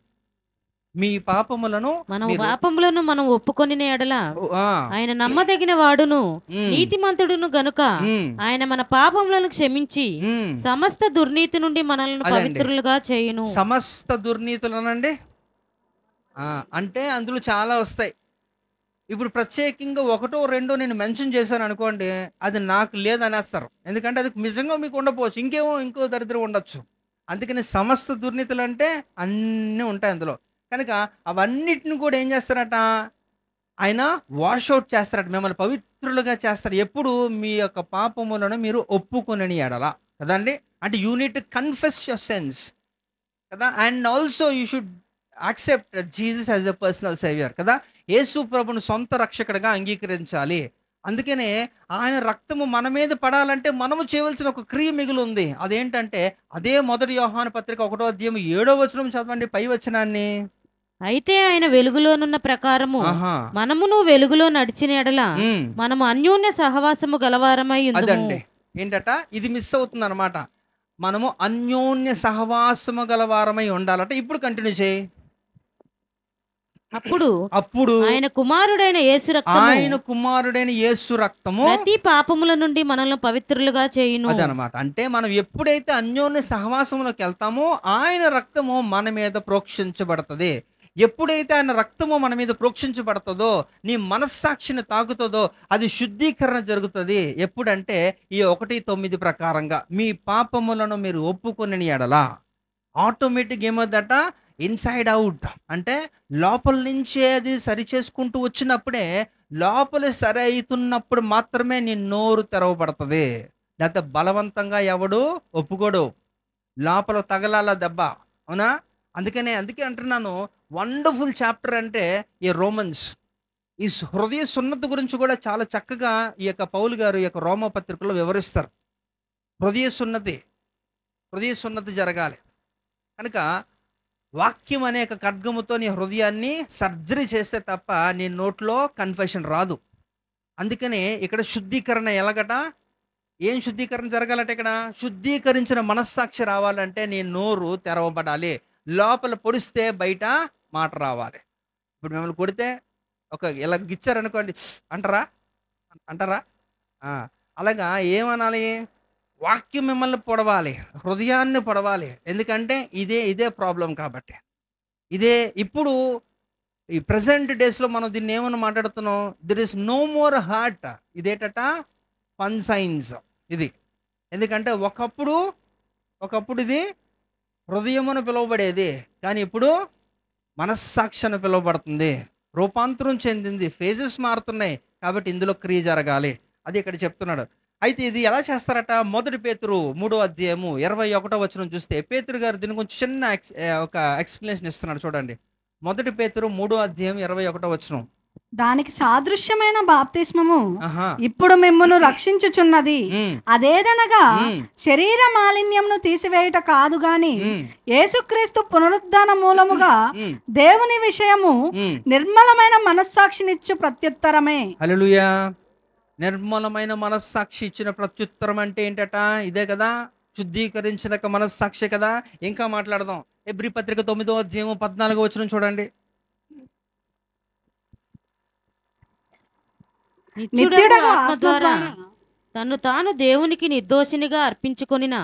మీ పాపములను మనం ఒప్పుకొనిన ఎడల ఆ, ఆయన నమ్మదగిన వాడును ఉమ్, నీతిమంతుడును గనుక ఉమ్, ఆయన మన పాపములను క్షమించి ఉమ్. సమస్త దుర్నీతి నుండి మనల్ని అదండి. పవిత్రులుగా చేయును. సమస్త దుర్నీతులనండి. అంటే అందులో చాలా వస్తాయి. ఇప్పుడు ప్రత్యేకంగా ఒకటో రెండో నేను మెన్షన్ చేశాను అనుకోండి, అది నాకు లేదనేస్తారు. ఎందుకంటే అది నిజంగా మీకు ఉండకపోవచ్చు. ఇంకో దరిద్రం ఉండొచ్చు. అందుకని సమస్త దుర్నీతులంటే అన్నీ ఉంటాయి అందులో. కనుక అవన్నిటిని కూడా ఏం చేస్తారట, ఆయన వాష్ ఔట్ చేస్తారట. మిమ్మల్ని పవిత్రులుగా చేస్తారు. ఎప్పుడు మీ యొక్క పాపములను మీరు ఒప్పుకొనని ఎడల. కదండీ! అంటే you need to confess your sins. కదా! And also you should accept Jesus as a personal saviour కదా! యేసు ప్రభుని సొంత రక్షకుడిగా అంగీకరించాలి. అందుకనే ఆయన రక్తము మన మీద పడాలంటే మనము చేయవలసిన ఒక క్రియ మిగిలుంది. అదేంటంటే అదే మొదటి యోహాను పత్రిక 1వ అధ్యాయం 7వ వచనం చదవండి, పై వచనాన్ని. అయితే ఆయన వెలుగులోనున్న ప్రకారము ఆహా! మనమును వెలుగులో నడిచిన ఎడల హ్మ్. మనము అన్యోన్య సహవాసము గలవారమై ఉందుము. అదండి. ఏంటట? ఇది మిస్ అవుతుందన్నమాట. మనము అన్యోన్య సహవాసము గలవారమై ఉండాలట. ఇప్పుడు కంటిన్యూ చేయి. అప్పుడు ఆయన కుమారుడైన యేసు రక్తము ఆయన కుమారుడైన యేసు రక్తము ప్రతి పాపముల నుండి మనల్ని పవిత్రులుగా చేయును. అదనమాట. అంటే మనం ఎప్పుడైతే అన్యోన్య సహవాసంలోకి వెళ్తామో ఆయన రక్తము మన మీద ప్రోక్షించబడుతుంది. ఎప్పుడైతే ఆయన రక్తము మన మీద ప్రోక్షించబడుతుందో, నీ మనస్సాక్షిని తాకుతుందో అది శుద్ధీకరణ జరుగుతుంది. ఎప్పుడంటే ఈ 1:9 ప్రకారంగా మీ పాపములను మీరు ఒప్పుకొని ఎడల ఆటోమేటిక్ ఏమవుద్దట, ఇన్సైడ్ అవుట్ అంటే లోపల నుంచే అది సరి చేసుకుంటూ వచ్చినప్పుడే, లోపల సరి అవుతున్నప్పుడు మాత్రమే నీ నోరు తెరవబడుతుంది. లేకపోతే బలవంతంగా ఎవడు ఒప్పుకోడు. లోపల తగలాల దెబ్బ. అవునా? అందుకే అంటున్నాను, వండర్ఫుల్ చాప్టర్ అంటే ఈ రోమన్స్. ఈ హృదయ సున్నతి గురించి కూడా చాలా చక్కగా ఈ యొక్క పౌలు గారు ఈ యొక్క రోమా పత్రికలో వివరిస్తారు. హృదయ సున్నతి జరగాలి కనుక వాక్యం అనే ఒక ఖడ్గముతో నీ హృదయాన్ని సర్జరీ చేస్తే తప్ప నీ నోట్లో కన్ఫెషన్ రాదు. అందుకనే ఇక్కడ శుద్ధీకరణ ఎలాగట, ఏం శుద్ధీకరణ జరగాలంటే ఇక్కడ శుద్ధీకరించిన మనస్సాక్షి రావాలంటే నీ నోరు తెరవబడాలి. లోపల పొడిస్తే బయట మాట రావాలి. ఇప్పుడు మిమ్మల్ని కొడితే ఇలా గిచ్చారనుకోండి అంటారా? అలాగా ఏమనాలి, వాక్యం మిమ్మల్ని పొడవాలి, హృదయాన్ని పొడవాలి. ఎందుకంటే ఇదే ప్రాబ్లం కాబట్టి. ఇప్పుడు ఈ ప్రెసెంట్ డేస్లో మనం దీన్ని ఏమని మాట్లాడుతున్నాం, there is no more heart. ఇదేటట ఫన్ సైన్స్ ఇది. ఎందుకంటే ఒకప్పుడు ఇది హృదయమును పిలువబడేది, కానీ ఇప్పుడు మనస్సాక్షిని పిలువబడుతుంది. రూపాంతరం చెందింది, ఫేజెస్ మారుతున్నాయి. కాబట్టి ఇందులో క్రియ జరగాలి. అది ఇక్కడ చెప్తున్నాడు. అయితే ఇది ఎలా చేస్తారట, మొదటి పేతురు 3వ అధ్యాయము 21వ వచనం చూస్తే పేతురు గారు దీని గురించి చిన్న ఒక ఎక్స్ప్లెనేషన్ ఇస్తున్నాడు చూడండి. మొదటి పేతురు 3వ అధ్యాయం 21వ వచనం. దానికి సాదృశ్యమైన బాప్తిస్మము ఆహా. ఇప్పుడు మిమ్మును రక్షించుచున్నది. అదేదనగా శరీర మాలిన్యమును తీసివేయుట కాదు గాని యేసుక్రీస్తు పునరుద్ధాన మూలముగా దేవుని విషయము నిర్మలమైన మనస్సాక్షినిచ్చు ప్రత్యుత్తరమే. హల్లెలూయా. నిర్మలమైన మనస్సాక్షి ఇచ్చిన ప్రత్యుత్తరం అంటే ఏంటట, ఇదే కదా, శుద్ధీకరించిన మనస్సాక్షి కదా. ఇంకా మాట్లాడదాం. హెబ్రీ పత్రిక 9వ అధ్యాయం 14వ వచనం చూడండి. నిత్యుడగు ఆత్మ ద్వారా తన్ను తాను దేవునికి నిర్దోషినిగా అర్పించుకొనిన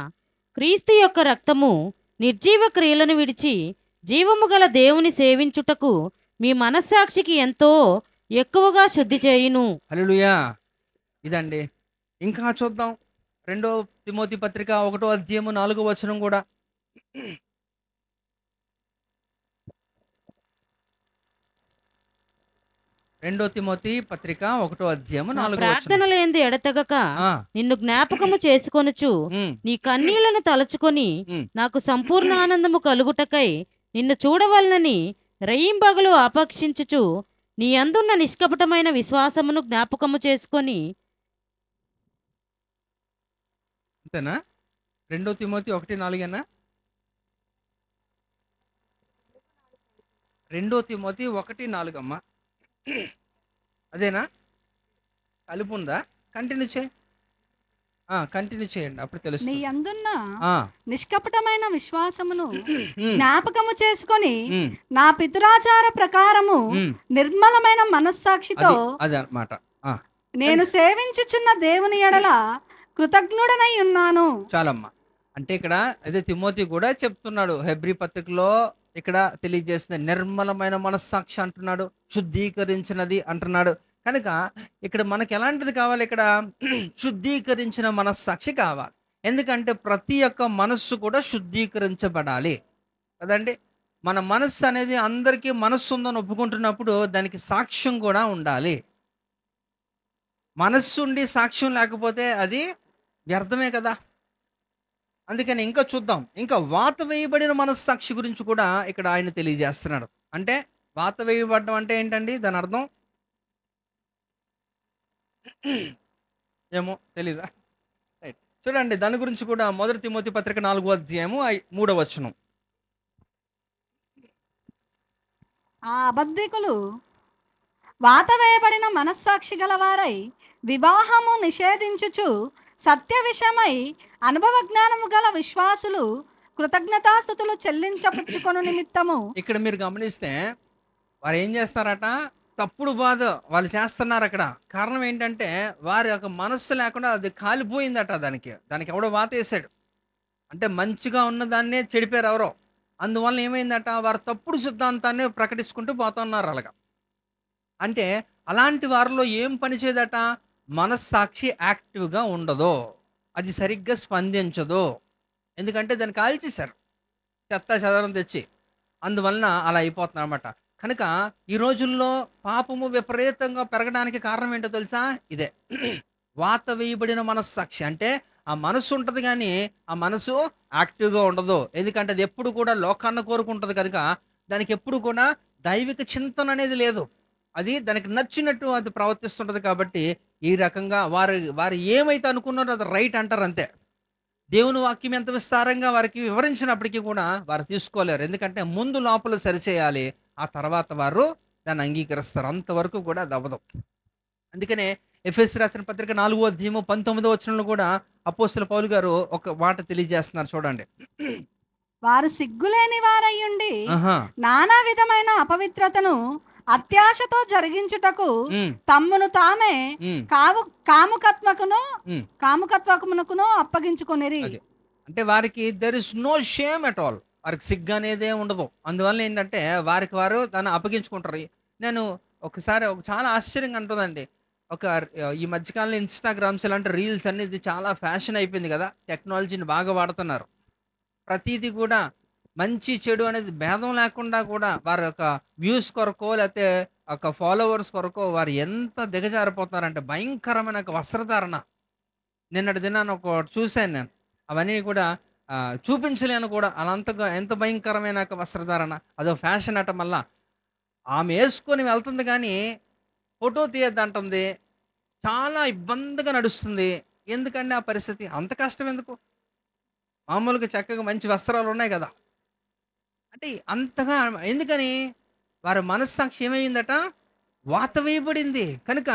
క్రీస్తు యొక్క రక్తము నిర్జీవ క్రియలను విడిచి జీవము గల దేవుని సేవించుటకు మీ మనస్సాక్షికి ఎంతో ఎక్కువగా శుద్ధి చేయును. హల్లెలూయా. ఇదండి. ఇంకా చూద్దాం. 2 తిమోతి పత్రిక 1వ అధ్యాయము 4వ వచనం కూడా. 2 తిమోతి పత్రిక 1వ అధ్యాయము 4వ వచనం. ప్రార్థనలేంది ఎడతెగక నిన్ను జ్ఞాపకము చేసుకొనుచు నీ కన్నీళ్లను తలచుకొని నాకు సంపూర్ణ ఆనందము కలుగుటకై నిన్ను చూడవలనని రెయ్యింబగలు అపేక్షించుచు నీ అందున్న నిష్కపటమైన విశ్వాసమును జ్ఞాపకము చేసుకొని. అంతేనా? 2 తిమోతి 1:4 2 తిమోతి 1:4 అమ్మా. అదేనా? కలుపు ఉందా? కంటిన్యూ చేయండి, అప్పుడు నీ తెలుస్తుంది. అందున్న నిష్కపటమైన విశ్వాసమును జ్ఞాపకము చేసుకొని ఉమ్. నా పితురాచార ప్రకారము నిర్మలమైన మనస్సాక్షితో అదన్నమాట. నేను సేవించుచున్న దేవుని ఎడల కృతజ్ఞుడనై ఉన్నాను. చాలమ్మా. అంటే ఇక్కడ అదే తిమోతి కూడా చెప్తున్నాడు. హెబ్రీ పత్రికలో ఇక్కడ తెలియజేస్తుంది. నిర్మలమైన మనస్సాక్షి అంటున్నాడు, శుద్ధీకరించినది అంటున్నాడు. కనుక ఇక్కడ మనకి ఎలాంటిది కావాలి? ఇక్కడ శుద్ధీకరించిన మనస్సాక్షి కావాలి. ఎందుకంటే ప్రతి ఒక్క మనస్సు కూడా శుద్ధీకరించబడాలి కదండి. మన మనస్సు అనేది అందరికీ మనస్సు ఉందని ఒప్పుకుంటున్నప్పుడు దానికి సాక్ష్యం కూడా ఉండాలి. మనస్సు ఉండి సాక్ష్యం లేకపోతే అది వ్యర్థమే కదా. అందుకని ఇంకా చూద్దాం. ఇంకా వాత వేయబడిన మనస్సాక్షి గురించి కూడా ఇక్కడ ఆయన తెలియజేస్తున్నాడు. అంటే వాత వేయబడడం అంటే ఏంటండి? దాని అర్థం ఏమో తెలీదా? రైట్, చూడండి దాని గురించి కూడా 1 తిమోతి పత్రిక 4వ అధ్యాయము 3వ వచనం. ఆ అబద్ధికులు వాత వేయబడిన మనస్సాక్షి గలవారై వివాహము నిషేధించుచు సత్య విషయమై అనుభవ జ్ఞానము గల విశ్వాసులు కృతజ్ఞతాస్తుతులు చెల్లించపుచ్చుకొను నిమిత్తము. ఇక్కడ మీరు గమనిస్తే వారు ఏం చేస్తారట? తప్పుడు బాధ వాళ్ళు చేస్తున్నారు అక్కడ. కారణం ఏంటంటే వారి యొక్క మనస్సు లేకుండా అది కాలిపోయిందట. దానికి ఎవడో వాత వేసాడు. అంటే మంచిగా ఉన్న దాన్నే చెడిపారు ఎవరో. అందువల్ల ఏమైందట? వారు తప్పుడు సిద్ధాంతాన్ని ప్రకటించుకుంటూ పోతున్నారు అలాగా. అంటే అలాంటి వారిలో ఏం పని చేయదట? మనస్సాక్షి యాక్టివ్గా ఉండదు, అది సరిగ్గా స్పందించదు. ఎందుకంటే దాన్ని కాల్చేశారు చెత్త చెదరం తెచ్చి. అందువలన అలా అయిపోతుంది అనమాట. కనుక ఈ రోజుల్లో పాపము విపరీతంగా పెరగడానికి కారణం ఏంటో తెలుసా? ఇదే వాత వేయబడిన మనస్సాక్షి. అంటే ఆ మనసు ఉంటుంది కానీ ఆ మనసు యాక్టివ్గా ఉండదు. ఎందుకంటే అది ఎప్పుడు కూడా లోకాన్ని కోరుకుంటుంది కనుక దానికి ఎప్పుడు కూడా దైవిక చింతన అనేది లేదు. అది దానికి నచ్చినట్టు అది ప్రవర్తిస్తుంటుంది. కాబట్టి ఈ రకంగా వారు ఏమైతే అనుకున్నారో అది రైట్ అంటారు అంతే. దేవుని వాక్యం ఎంత విస్తారంగా వారికి వివరించినప్పటికీ కూడా వారు తీసుకోలేరు. ఎందుకంటే ముందు లోపల సరిచేయాలి, ఆ తర్వాత వారు దాన్ని అంగీకరిస్తారు. అంతవరకు కూడా అది అవ్వదు. అందుకనే ఎఫెసీ రాసిన పత్రిక 4వ అధ్యాయము 19వ వచనంలో కూడా అపోస్తలుడు పౌలు గారు ఒక మాట తెలియజేస్తున్నారు. చూడండి. వారు సిగ్గులేని వారయ్యుండి ఆహా. నానా విధమైన అపవిత్రతను అత్యాశతో జరిగించుటకు తమ్మును తామే కాముకత్వమునకును అప్పగించుకొనిరి. అంటే వారికి there is no shame at all. వారికి సిగ్గు అనేదే ఉండదు. అందువల్ల ఏంటంటే వారికి వారు దాన్ని అప్పగించుకుంటారు. నేను ఒకసారి చాలా ఆశ్చర్యంగా ఉంటుందండి. ఈ మధ్యకాలంలో ఇన్స్టాగ్రామ్స్ ఇలాంటి రీల్స్ అనేది చాలా ఫ్యాషన్ అయిపోయింది కదా. టెక్నాలజీని బాగా వాడుతున్నారు. ప్రతిదీ కూడా మంచి చెడు అనేది భేదం లేకుండా కూడా వారి యొక్క వ్యూస్ కొరకో లేకపోతే ఒక ఫాలోవర్స్ కొరకో వారు ఎంత దిగజారిపోతున్నారంటే భయంకరమైన ఒక వస్త్రధారణ. నిన్నటి దినాన్ని చూశాను నేను. అవన్నీ కూడా చూపించలేను కూడా. అలాంతగా ఎంత భయంకరమైన ఒక వస్త్రధారణ. అదో ఫ్యాషన్ అట. మళ్ళా ఆమె వేసుకొని వెళ్తుంది కానీ ఫోటో తీయద్దంటుంది. చాలా ఇబ్బందిగా నడుస్తుంది. ఎందుకండి ఆ పరిస్థితి? అంత కష్టం ఎందుకు? మామూలుగా చక్కగా మంచి వస్త్రాలు ఉన్నాయి కదా. అంటే అంతగా ఎందుకని? వారి మనస్సాక్షి ఏమైందట? వాత వేయబడింది కనుక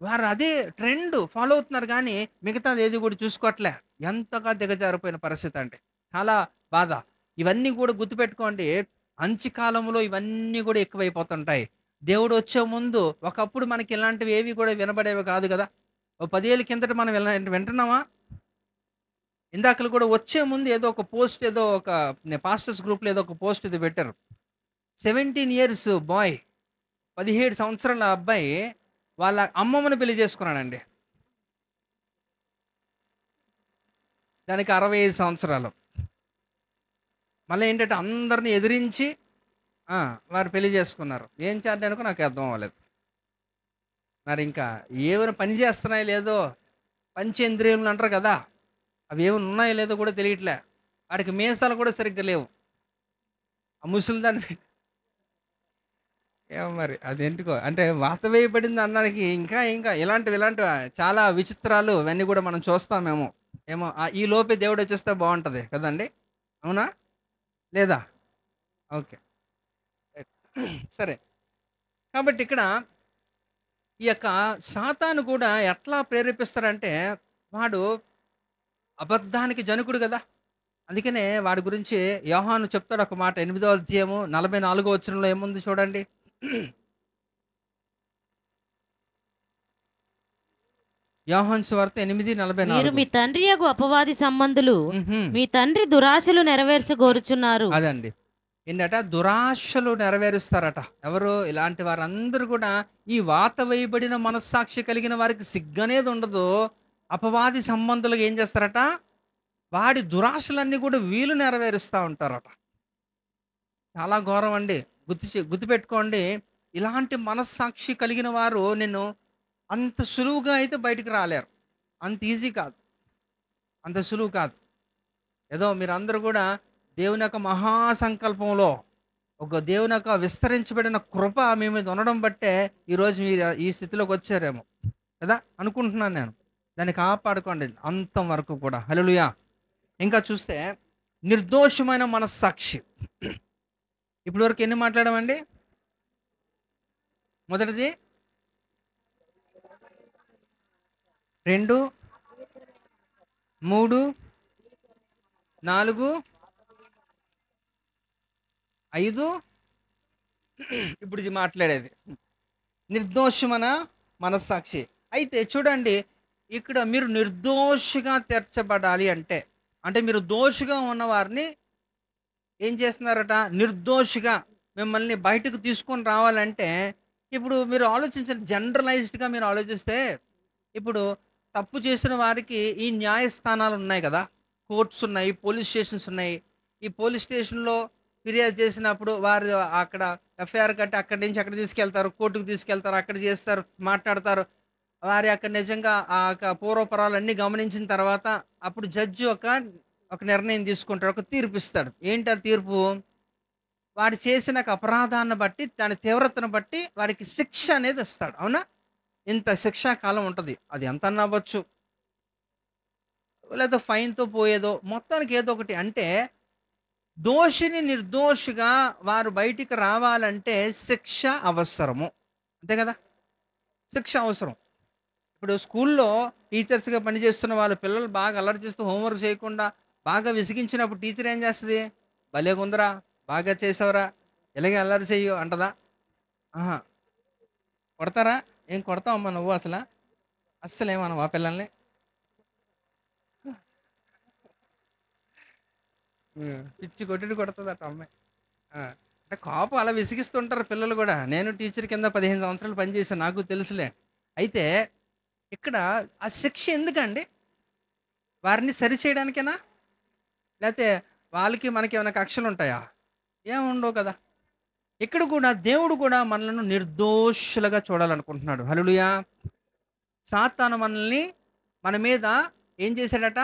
వారు అదే ట్రెండ్ ఫాలో అవుతున్నారు కానీ మిగతాది ఏది కూడా చూసుకోవట్లే. ఎంతగా దిగజారిపోయిన పరిస్థితి అంటే చాలా బాధ. ఇవన్నీ కూడా గుర్తుపెట్టుకోండి. అంత్యకాలంలో ఇవన్నీ కూడా ఎక్కువైపోతుంటాయి. దేవుడు వచ్చే ముందు ఒకప్పుడు మనకి ఇలాంటివి ఏవి కూడా వినబడేవి కాదు కదా. 10 ఏళ్ళ కిందట మనం వింటున్నామా? ఇందాకలు కూడా వచ్చే ముందు ఏదో ఒక పోస్ట్, ఏదో ఒక పాస్టర్స్ గ్రూప్లో ఏదో ఒక పోస్ట్ ఇది పెట్టారు. 17 ఇయర్స్ బాయ్, 17 సంవత్సరాల అబ్బాయి వాళ్ళ అమ్మమ్మని పెళ్లి చేసుకున్నాడండి. దానికి 65 సంవత్సరాలు. మళ్ళీ ఏంటంటే అందరిని ఎదిరించి వారు పెళ్లి చేసుకున్నారు. ఏం చేద్దానుకో నాకు అర్థం అవ్వలేదు. మరి ఇంకా ఏమైనా పని చేస్తున్నాయో లేదో, పంచేంద్రియాలు అంటారు కదా, అవి ఏమైనా ఉన్నాయో లేదో కూడా తెలియట్లే. వాడికి మీసాలు కూడా సరిగ్గా లేవు. ఆ ముసలిదాన్ని ఏమో మరి అదేంటికో అంటే వాత వేయబడింది అన్నానికి ఇంకా ఇలాంటివి చాలా విచిత్రాలు ఇవన్నీ కూడా మనం చూస్తామేమో. ఏమో ఈ లోపే దేవుడు వచ్చేస్తే బాగుంటుంది కదండి. అవునా లేదా? ఓకే, సరే. కాబట్టి ఇక్కడ ఈ యొక్క సాతాను కూడా ఎట్లా ప్రేరేపిస్తారంటే వాడు అబద్ధానికి జనకుడు కదా. అందుకనే వాడి గురించి యోహాను చెప్తాడు ఒక మాట. 8వ అధ్యాయము 44వ వచనంలో ఏముంది చూడండి. యోహాను సువార్త 8:44. మీరు మీ తండ్రి యగు అపవాది సంబంధులు మీ తండ్రి దురాశలు నెరవేర్చగోరుచున్నారు. అదండి. ఏంటట దురాశలు నెరవేరుస్తారట. ఎవరు? ఇలాంటి వారందరూ కూడా ఈ వాత వేయబడిన మనస్సాక్షి కలిగిన వారికి సిగ్గనేది ఉండదు. అపవాది సంబంధులుగా ఏం చేస్తారట? వాడి దురాశలన్నీ కూడా వీళ్ళు నెరవేరుస్తూ ఉంటారట. చాలా ఘోరం అండి. గుర్తుపెట్టుకోండి. ఇలాంటి మనస్సాక్షి కలిగిన వారు నిన్ను అంత సులువుగా అయితే బయటికి రాలేరు. అంత ఈజీ కాదు. అంత సులువు కాదు. ఏదో మీరందరూ కూడా దేవుని యొక్క మహాసంకల్పంలో ఒక దేవుని యొక్క విస్తరించబడిన కృప మీ మీద ఉండడం బట్టే ఈరోజు మీరు ఈ స్థితిలోకి వచ్చారేమో కదా అనుకుంటున్నాను నేను. దాన్ని కాపాడుకోండి అంతం వరకు కూడా. హల్లెలూయా. ఇంకా చూస్తే నిర్దోషమైన మనస్సాక్షి. ఇప్పటి వరకు ఎన్ని మాట్లాడామండి? మొదటిది 2, 3, 4, 5. ఇప్పుడు ఇది మాట్లాడేది నిర్దోషమైన మనస్సాక్షి. అయితే చూడండి, ఇక్కడ మీరు నిర్దోషిగా తీర్చబడాలి అంటే, అంటే మీరు దోషిగా ఉన్న వారిని ఏం చేస్తున్నారట? నిర్దోషిగా మిమ్మల్ని బయటకు తీసుకొని రావాలంటే, ఇప్పుడు మీరు ఆలోచించండి. జనరలైజ్డ్గా మీరు ఆలోచిస్తే, ఇప్పుడు తప్పు చేసిన వారికి ఈ న్యాయస్థానాలు ఉన్నాయి కదా, కోర్ట్స్ ఉన్నాయి, పోలీస్ స్టేషన్స్ ఉన్నాయి. ఈ పోలీస్ స్టేషన్లో ఫిర్యాదు చేసినప్పుడు వారు అక్కడ ఎఫ్ఐఆర్ కట్టి అక్కడి నుంచి అక్కడ తీసుకెళ్తారు, కోర్టుకు తీసుకెళ్తారు, అక్కడ చేస్తారు, మాట్లాడతారు. వారి యొక్క నిజంగా ఆ యొక్క పూర్వపరాలన్నీ గమనించిన తర్వాత అప్పుడు జడ్జి ఒక నిర్ణయం తీసుకుంటాడు, ఒక తీర్పు ఇస్తాడు. ఏంటి ఆ తీర్పు? వాడు చేసిన అపరాధాన్ని బట్టి, దాని తీవ్రతను బట్టి వాడికి శిక్ష అనేది ఇస్తాడు. అవునా? ఇంత శిక్షా కాలం ఉంటుంది. అది ఎంత అవ్వచ్చు, లేదా ఫైన్తో పోయేదో, మొత్తానికి ఏదో ఒకటి. అంటే దోషిని నిర్దోషిగా వారు బయటికి రావాలంటే శిక్ష అవసరము. అంతే కదా? శిక్ష అవసరం. ఇప్పుడు స్కూల్లో టీచర్స్గా పనిచేస్తున్న వాళ్ళ పిల్లలు బాగా అల్లరి చేస్తూ హోంవర్క్ చేయకుండా బాగా విసిగించినప్పుడు టీచర్ ఏం చేస్తుంది? భలే ఉందరా, బాగా చేసావురా, ఇలాగే అల్లరి చెయ్యు అంటదా? ఆహా. కొడతారా? ఏం కొడతావమ్మా నువ్వు? అస్సలు ఏమన్నావు ఆ పిల్లల్ని? పిచ్చి కొట్టి కొడుతుంది అట అమ్మాయి. అంటే కోపం అలా విసిగిస్తుంటారు పిల్లలు కూడా. నేను టీచర్ కింద 15 సంవత్సరాలు పనిచేశాను, నాకు తెలుసులే. అయితే ఇక్కడ ఆ శిక్ష ఎందుకండి? వారిని సరిచేయడానికేనా? లేకపోతే వాళ్ళకి మనకి ఏమైనా కక్షలు ఉంటాయా? ఏముండవు కదా. ఇక్కడ కూడా దేవుడు కూడా మనల్ని నిర్దోషులుగా చూడాలనుకుంటున్నాడు. హల్లెలూయా. సాతాను మనల్ని మన మీద ఏం చేశాడట?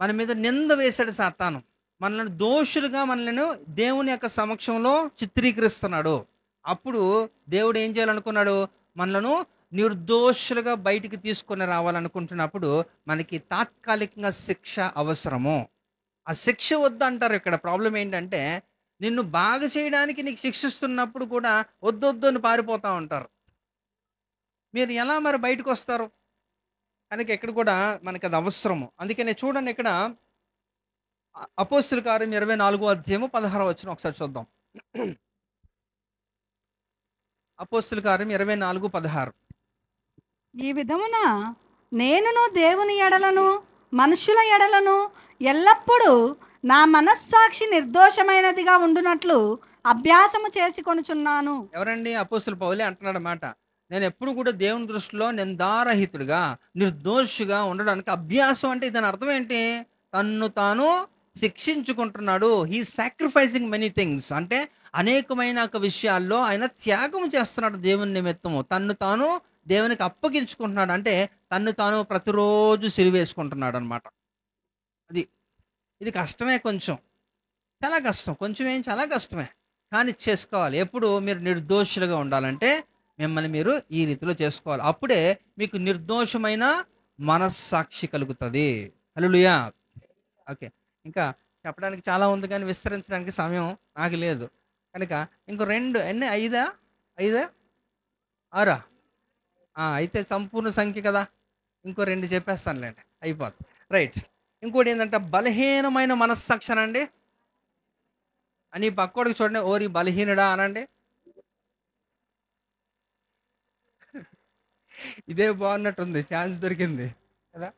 మన మీద నింద వేశాడు సాతాను. మనల్ని దోషులుగా మనల్ని దేవుని యొక్క సమక్షంలో చిత్రీకరిస్తున్నాడు. అప్పుడు దేవుడు ఏం చేయాలనుకున్నాడు? మనలను నిర్దోషులుగా బయటికి తీసుకొని రావాలనుకుంటున్నప్పుడు మనకి తాత్కాలికంగా శిక్ష అవసరము. ఆ శిక్ష వద్దంటారు. ఇక్కడ ప్రాబ్లం ఏంటంటే, నిన్ను బాగా చేయడానికి నీకు శిక్షిస్తున్నప్పుడు కూడా వద్దొద్దు అని పారిపోతూ ఉంటారు. మీరు ఎలా మరి బయటకు వస్తారు? కనుక ఇక్కడ కూడా మనకి అది అవసరము. అందుకనే చూడండి, ఇక్కడ అపోస్తుల కార్యం 24:16 ఒకసారి చూద్దాం. అపోస్తుల కార్యం 24:16. ఈ విధమున నేనును దేవుని ఎడలను మనుషుల ఎడలను ఎల్లప్పుడూ నా మనస్సాక్షి నిర్దోషమైనదిగా ఉండునట్లు అభ్యాసము చేసి కొనుచున్నాను. ఎవరండి? అపోస్తుల పౌలే అంటున్నాడు అన్నమాట. నేను ఎప్పుడు కూడా దేవుని దృష్టిలో నిందారహితుడిగా నిర్దోషిగా ఉండడానికి అభ్యాసం. అంటే దాని అర్థం ఏంటి? తన్ను తాను శిక్షించుకుంటున్నాడు. He sacrificing many things. అంటే అనేకమైన విషయాల్లో ఆయన త్యాగం చేస్తున్నాడు దేవుని నిమిత్తము. తన్ను తాను దేవునికి అప్పగించుకుంటున్నాడు. అంటే తన్ను తాను ప్రతిరోజు సిరివేసుకుంటున్నాడు అనమాట. ఇది కష్టమే, కొంచెం చాలా కష్టం. కొంచెం ఏం చాలా కష్టమే, కానీ చేసుకోవాలి. ఎప్పుడు మీరు నిర్దోషులుగా ఉండాలంటే మిమ్మల్ని మీరు ఈ రీతిలో చేసుకోవాలి. అప్పుడే మీకు నిర్దోషమైన మనస్సాక్షి కలుగుతుంది. హల్లెలూయా. ఓకే, ఇంకా చెప్పడానికి చాలా ఉంది కానీ విస్తరించడానికి సమయం నాకు లేదు. కనుక ఇంకో 2 ఎన్ని 5 6 అయితే సంపూర్ణ సంఖ్య కదా. ఇంకో 2 చెప్పేస్తానులేండి, అయిపోతుంది. రైట్. ఇంకోటి ఏంటంటే బలహీనమైన మనస్సాక్షి అనండి. అని పక్కోడికి చూడండి, ఓరి బలహీనుడా అనండి. ఇదే బాగున్నట్టుంది, ఛాన్స్ దొరికింది కదా.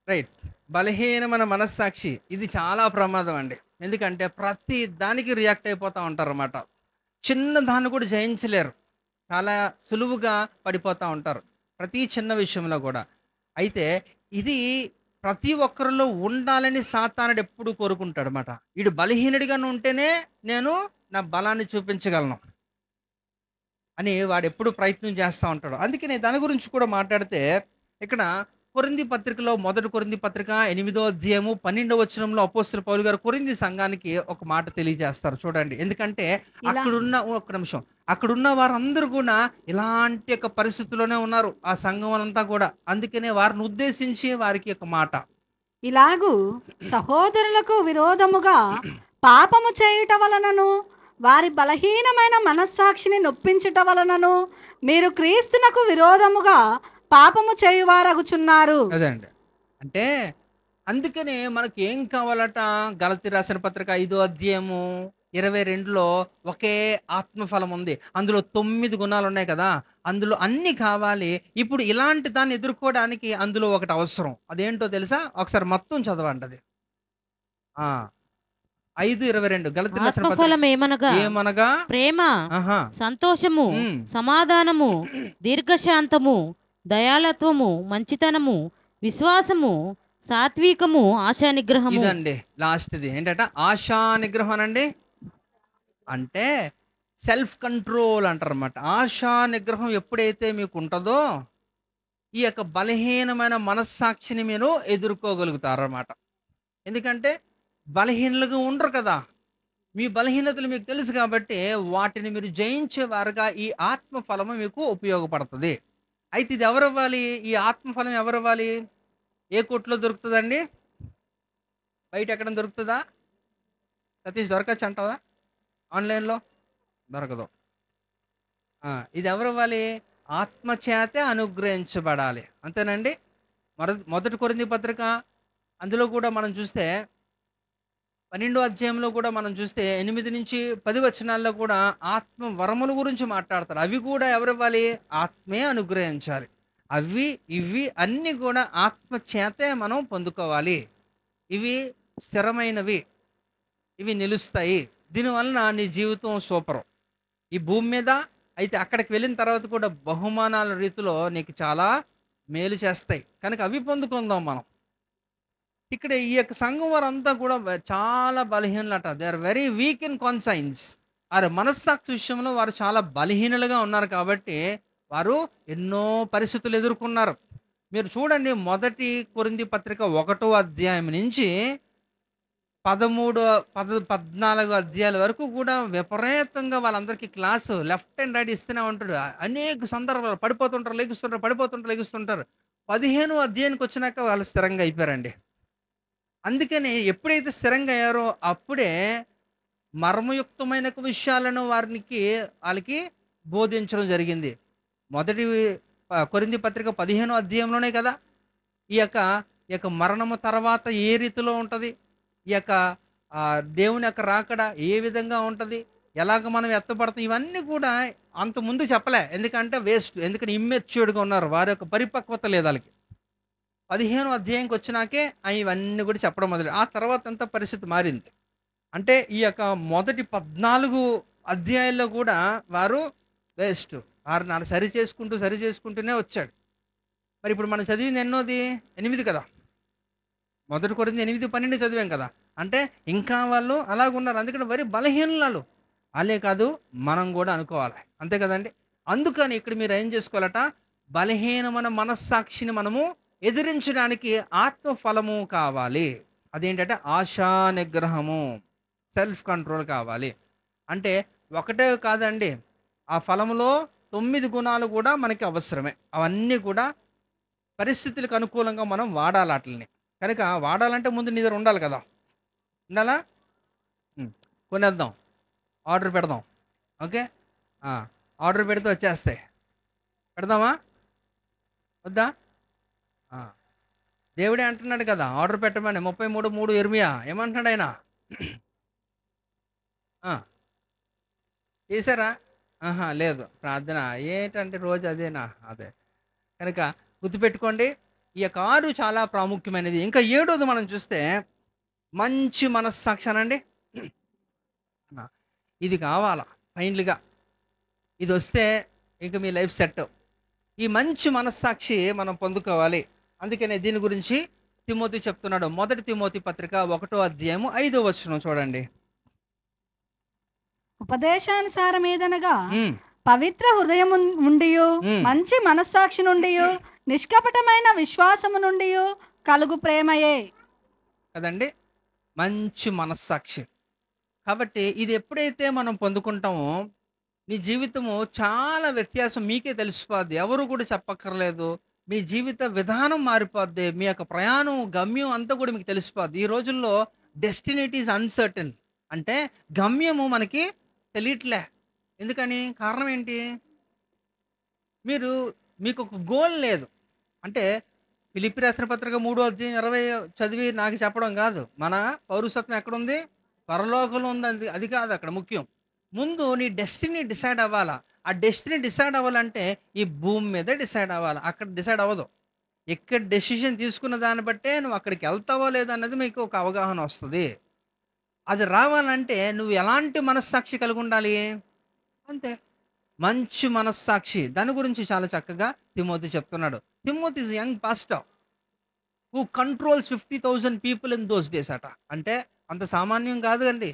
రైట్. బలహీనమైన మనస్సాక్షి ఇది చాలా ప్రమాదం అండి. ఎందుకంటే ప్రతి దానికి రియాక్ట్ అయిపోతూ ఉంటారు అన్నమాట. చిన్న దాన్ని కూడా జయించలేరు, చాలా సులువుగా పడిపోతూ ఉంటారు ప్రతి చిన్న విషయంలో కూడా. అయితే ఇది ప్రతి ఒక్కరిలో ఉండాలని సాతానుడు ఎప్పుడు కోరుకుంటాడు అన్నమాట. వీడు బలహీనుడిగా ఉంటేనే నేను నా బలాన్ని చూపించగలను అని వాడు ఎప్పుడు ప్రయత్నం చేస్తూ ఉంటాడు. అందుకే నేను దాని గురించి కూడా మాట్లాడితే ఇక్కడ కొరింథీ పత్రికలో, మొదటి కొరింథీ పత్రిక 8వ అధ్యాయము 12వ వచనంలో అపోస్తలుడు పౌలు గారు కొరింథీ సంఘానికి ఒక మాట తెలియజేస్తారు చూడండి. ఎందుకంటే ఇలా అక్కడున్న ఒక్క నిమిషం, అక్కడున్న వారందరూ కూడా ఇలాంటి యొక్క పరిస్థితుల్లోనే ఉన్నారు, ఆ సంఘం వాళ్ళంతా కూడా. అందుకనే వారిని ఉద్దేశించి వారికి ఒక మాట, ఇలాగూ సహోదరులకు విరోధముగా పాపము చేయుట వలనను వారి బలహీనమైన మనస్సాక్షిని నొప్పించుట వలనను మీరు క్రీస్తునకు విరోధముగా పాపము చేయువారగుచున్నారు. అదండి. అంటే అందుకనే మనకి ఏం కావాలట, గలతీ రాసిన పత్రిక 5వ అధ్యాయము 22లో ఒకే ఆత్మఫలం ఉంది, అందులో 9 గుణాలు ఉన్నాయి కదా, అందులో అన్ని కావాలి. ఇప్పుడు ఇలాంటి దాన్ని ఎదుర్కోవడానికి అందులో ఒకటి అవసరం. అదేంటో తెలుసా? ఒకసారి మొత్తం చదవండి అది. 5:22 గలతీ రాసిన పత్రిక. ఆత్మఫలం ఏమనగా ఏమనగా ప్రేమ, ఆహా సంతోషము, ఉమ్, సమాధానము, దీర్ఘశాంతము, దయాళత్వము, మంచితనము, విశ్వాసము, సాత్వికము, ఆశా నిగ్రహము. ఇదండి లాస్ట్ది ఏంటంటే ఆశా నిగ్రహం అనండి. అంటే సెల్ఫ్ కంట్రోల్ అంటారు అన్నమాట. ఆశా నిగ్రహం ఎప్పుడైతే మీకు ఉంటుందో ఈ యొక్క బలహీనమైన మనస్సాక్షిని మీరు ఎదుర్కోగలుగుతారన్నమాట. ఎందుకంటే బలహీనలుగా ఉండరు కదా, మీ బలహీనతలు మీకు తెలుసు కాబట్టి వాటిని మీరు జయించేవారుగా ఈ ఆత్మఫలము మీకు ఉపయోగపడుతుంది. అయితే ఇది ఎవరు ఇవ్వాలి? ఈ ఆత్మఫలం ఎవరు ఇవ్వాలి? ఏ కొట్లో దొరుకుతుందండి? బయట ఎక్కడ దొరుకుతుందా? సతీష్ దొరకచ్చు అంటావా? ఆన్లైన్లో దొరకదు. ఇది ఎవరు ఇవ్వాలి? ఆత్మచేతే అనుగ్రహించబడాలి, అంతేనండి. మొదటి కొరింథీ పత్రిక అందులో కూడా మనం చూస్తే 12వ అధ్యాయంలో కూడా మనం చూస్తే 8 నుంచి 10 వచనాల్లో కూడా ఆత్మ వరముల గురించి మాట్లాడతారు. అవి కూడా ఎవరు ఇవ్వాలి? ఆత్మే అనుగ్రహించాలి. అవి ఇవి అన్నీ కూడా ఆత్మ చేతే మనం పొందుకోవాలి. ఇవి స్థిరమైనవి, ఇవి నిలుస్తాయి. దీనివలన నీ జీవితం సూపరు ఈ భూమి మీద. అయితే అక్కడికి వెళ్ళిన తర్వాత కూడా బహుమానాల రీతిలో నీకు చాలా మేలు చేస్తాయి కనుక అవి పొందుకుందాం మనం. ఇక్కడ ఈ యొక్క సంఘం వారంతా కూడా చాలా బలహీనలట. They are very weak in conscience. వారి మనస్సాక్షి విషయంలో వారు చాలా బలహీనులుగా ఉన్నారు కాబట్టి వారు ఎన్నో పరిస్థితులు ఎదుర్కొన్నారు. మీరు చూడండి, మొదటి కొరింథీ పత్రిక 1వ అధ్యాయం నుంచి 14 అధ్యాయాల వరకు కూడా విపరీతంగా వాళ్ళందరికీ క్లాసు లెఫ్ట్ అండ్ రైట్ ఇస్తూనే ఉంటాడు. అనేక సందర్భాలు పడిపోతుంటారు, లెగుస్తుంటారు, పడిపోతుంటారు, లెగుస్తుంటారు. 15వ అధ్యాయానికి వచ్చినాక వాళ్ళు స్థిరంగా అయిపోయారండి. అందుకని ఎప్పుడైతే స్థిరంగా అయ్యారో అప్పుడే మర్మయుక్తమైన విషయాలను వాళ్ళకి బోధించడం జరిగింది. మొదటి కొరింథీ పత్రిక 15వ అధ్యాయంలోనే కదా ఈ యొక్క మరణము తర్వాత ఏ రీతిలో ఉంటుంది, ఈ యొక్క దేవుని యొక్క రాకడ ఏ విధంగా ఉంటుంది, ఎలాగ మనం ఎత్తపడతాం, ఇవన్నీ కూడా అంత ముందు చెప్పలే. ఎందుకంటే వేస్ట్, ఎందుకంటే ఇమ్మెచ్యూర్డ్గా ఉన్నారు, వారి యొక్క పరిపక్వత లేదు వాళ్ళకి. 15వ అధ్యాయంకి వచ్చినాకే ఇవన్నీ కూడా చెప్పడం మొదలు. ఆ తర్వాత అంతా పరిస్థితి మారింది. అంటే ఈ యొక్క మొదటి 14 అధ్యాయాల్లో కూడా వారు వేస్ట్, వారిని సరి చేసుకుంటూనే వచ్చాడు. మరి ఇప్పుడు మనం చదివింది ఎన్నోది? 8 కదా. మొదటి కొరింథీ 8:12 చదివాం కదా. అంటే ఇంకా వాళ్ళు అలాగున్నారు. అందుకని వరి బలహీనలు వాళ్ళే కాదు, మనం కూడా అనుకోవాలి, అంతే కదండి. అందుకని ఇక్కడ మీరు ఏం చేసుకోవాలట, బలహీనమైన మనస్సాక్షిని మనము ఎదిరించడానికి ఆత్మఫలము కావాలి. అదేంటంటే ఆశా నిగ్రహము, సెల్ఫ్ కంట్రోల్ కావాలి. అంటే ఒకటే కాదండి, ఆ ఫలములో 9 గుణాలు కూడా మనకి అవసరమే. అవన్నీ కూడా పరిస్థితులకు అనుకూలంగా మనం వాడాలి వాటిని. కనుక వాడాలంటే ముందు నీ దగ్గర ఉండాలి కదా. ఉండాలా? కొనేద్దాం, ఆర్డర్ పెడదాం. ఓకే, ఆర్డర్ పెడితే వచ్చేస్తాయి. పెడదామా వద్దా? దేవుడే అంటున్నాడు కదా ఆర్డర్ పెట్టమని. 33:3 ఇర్మియా ఏమంటున్నాడు ఆయన? చేశారా? లేదు. ప్రార్థన ఏంటంటే రోజు అదేనా? అదే. కనుక గుర్తుపెట్టుకోండి, ఈ యొక్క 6 చాలా ప్రాముఖ్యమైనది. ఇంకా 7వది మనం చూస్తే మంచి మనస్సాక్షి అనండి. ఇది కావాలా ఫైనల్గా, ఇది వస్తే ఇంక మీ లైఫ్ సెట్. ఈ మంచి మనస్సాక్షి మనం పొందుకోవాలి. అందుకనే దీని గురించి తిమోతి చెప్తున్నాడు. మొదటి తిమోతి పత్రిక 1:5 చూడండి. ఉపదేశానుసారమేదనగా ఉమ్, పవిత్ర హృదయం ఉండియు ఉమ్. మంచి మనస్సాక్షి నుండి నిష్కపటమైన విశ్వాసము నుండి కలుగు ప్రేమయే. కదండి, మంచి మనస్సాక్షి. కాబట్టి ఇది ఎప్పుడైతే మనం పొందుకుంటామో నీ జీవితము చాలా వ్యత్యాసం మీకే తెలిసిపోద్ది. ఎవరు కూడా చెప్పక్కర్లేదు. మీ జీవిత విధానం మారిపోద్ది. మీ యొక్క ప్రయాణం గమ్యం అంతా కూడా మీకు తెలిసిపోద్ది. ఈ రోజుల్లో డెస్టినేట్ ఈజ్ అన్సర్టన్. అంటే గమ్యము మనకి తెలియట్లే. ఎందుకని? కారణం ఏంటి? మీకు ఒక గోల్ లేదు. అంటే ఫిలిప్పి రాసిన పత్రిక 3:20 చదివి నాకు చెప్పడం కాదు. మన పౌరసత్వం ఎక్కడుంది? పరలోకంలో ఉంది. అది కాదు అక్కడ ముఖ్యం. ముందు నీ డెస్టినీ డిసైడ్ అవ్వాలా. ఆ డెస్టినీ డిసైడ్ అవ్వాలంటే ఈ భూమి మీద డిసైడ్ అవ్వాలి. అక్కడ డిసైడ్ అవ్వదు. ఇక్కడ డెసిషన్ తీసుకున్న దాన్ని బట్టే నువ్వు అక్కడికి వెళ్తావో లేదన్నది మీకు ఒక అవగాహన వస్తుంది. అది రావాలంటే నువ్వు ఎలాంటి మనస్సాక్షి కలిగి ఉండాలి? అంతే, మంచి మనస్సాక్షి. దాని గురించి చాలా చక్కగా తిమోతి చెప్తున్నాడు. Timothy is young pastor who controls 50,000 people in those days అట. అంటే అంత సామాన్యం కాదు అండి.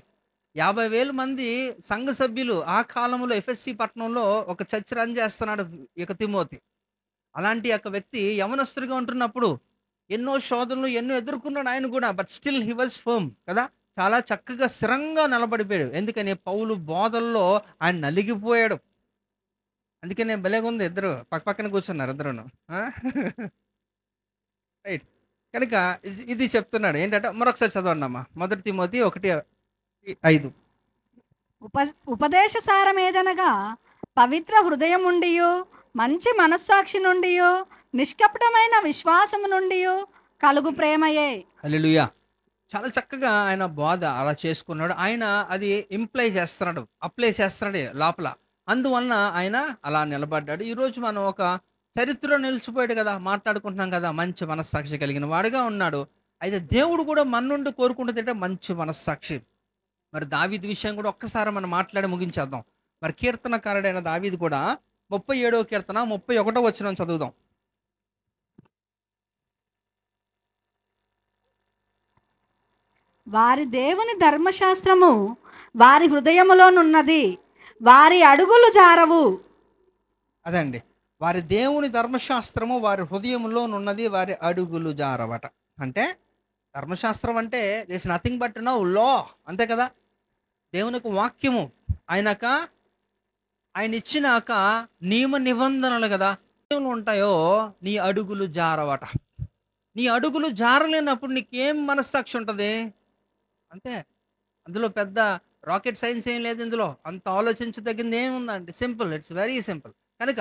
50,000 మంది సంఘ సభ్యులు ఆ కాలంలో ఎఫ్ఎస్సి పట్టణంలో ఒక చర్చ్ రన్ చేస్తున్నాడు ఇక తిమోతి. అలాంటి యొక్క వ్యక్తి యవనస్తుడిగా ఉంటున్నప్పుడు ఎన్నో శోధనలు ఎన్నో ఎదుర్కొన్నాడు ఆయన కూడా. But still he was firm కదా, చాలా చక్కగా స్థిరంగా నిలబడిపోయాడు. ఎందుకని? పౌలు బోధల్లో ఆయన నలిగిపోయాడు. అందుకనే భలేగుంది, ఇద్దరు పక్కన కూర్చున్నారు ఇద్దరును. రైట్. కనుక ఇది చెప్తున్నాడు ఏంటంటే, మరొకసారి చదవండి అమ్మా. మొదటి తిమోతి 1:5. ఉపదేశసారమేదనగా పవిత్ర హృదయం ఉండి మంచి మనస్సాక్షి నుండి నిష్కపటమైన విశ్వాసము నుండి కలుగు ప్రేమయే. హల్లెలూయా. చాలా చక్కగా ఆయన బోధ అలా చేసుకున్నాడు. ఆయన అది ఇంప్లై చేస్తున్నాడు, అప్లై చేస్తున్నాడు లోపల. అందువలన ఆయన అలా నిలబడ్డాడు. ఈరోజు మనం ఒక చరిత్రలో నిలిచిపోయాడు కదా, మాట్లాడుకుంటున్నాం కదా, మంచి మనస్సాక్షి కలిగిన వాడుగా ఉన్నాడు. అయితే దేవుడు కూడా మన నుండి కోరుకుంటుందంటే మంచి మనస్సాక్షి. మరి దావీదు విషయం కూడా ఒక్కసారి మనం మాట్లాడి ముగించేద్దాం. మరి కీర్తనకారుడైన దావీదు కూడా 37వ కీర్తన 31వ చదువుదాం. వారి దేవుని ధర్మశాస్త్రము వారి హృదయములోనున్నది, వారి అడుగులు జారవు. అదండి, వారి దేవుని ధర్మశాస్త్రము వారి హృదయంలోనున్నది, వారి అడుగులు జారవట. అంటే ధర్మశాస్త్రం అంటే దిస్ నథింగ్ బట్ నౌ లా, అంతే కదా. దేవునికి వాక్యము ఆయన ఇచ్చినాక నియమ నిబంధనలు కదా ఉంటాయో, నీ అడుగులు జారవట. నీ అడుగులు జారలేనప్పుడు నీకేం మనస్సాక్షి ఉంటుంది? అంతే, అందులో పెద్ద రాకెట్ సైన్స్ ఏం లేదు. ఇందులో అంత ఆలోచించదగింది ఏముందండి? Simple, it's very simple. కనుక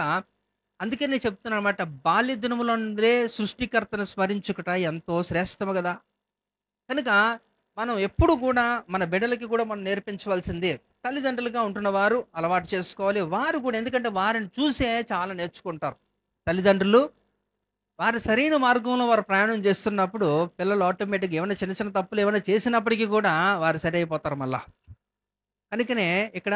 అందుకే నేను చెప్తున్నాను అనమాట, బాల్య దినములందే సృష్టికర్తను స్మరించుకుట ఎంతో శ్రేష్టము కదా. కనుక మనం ఎప్పుడు కూడా మన బిడ్డలకి కూడా మనం నేర్పించవలసిందే. తల్లిదండ్రులుగా ఉంటున్న వారు అలవాటు చేసుకోవాలి. వారు కూడా, ఎందుకంటే వారిని చూసే చాలా నేర్చుకుంటారు. తల్లిదండ్రులు వారి సరైన మార్గంలో వారు ప్రయాణం చేస్తున్నప్పుడు పిల్లలు ఆటోమేటిక్గా ఏమైనా చిన్న చిన్న తప్పులు ఏమైనా చేసినప్పటికీ కూడా వారు సరి అయిపోతారు మళ్ళా. కనుకనే ఇక్కడ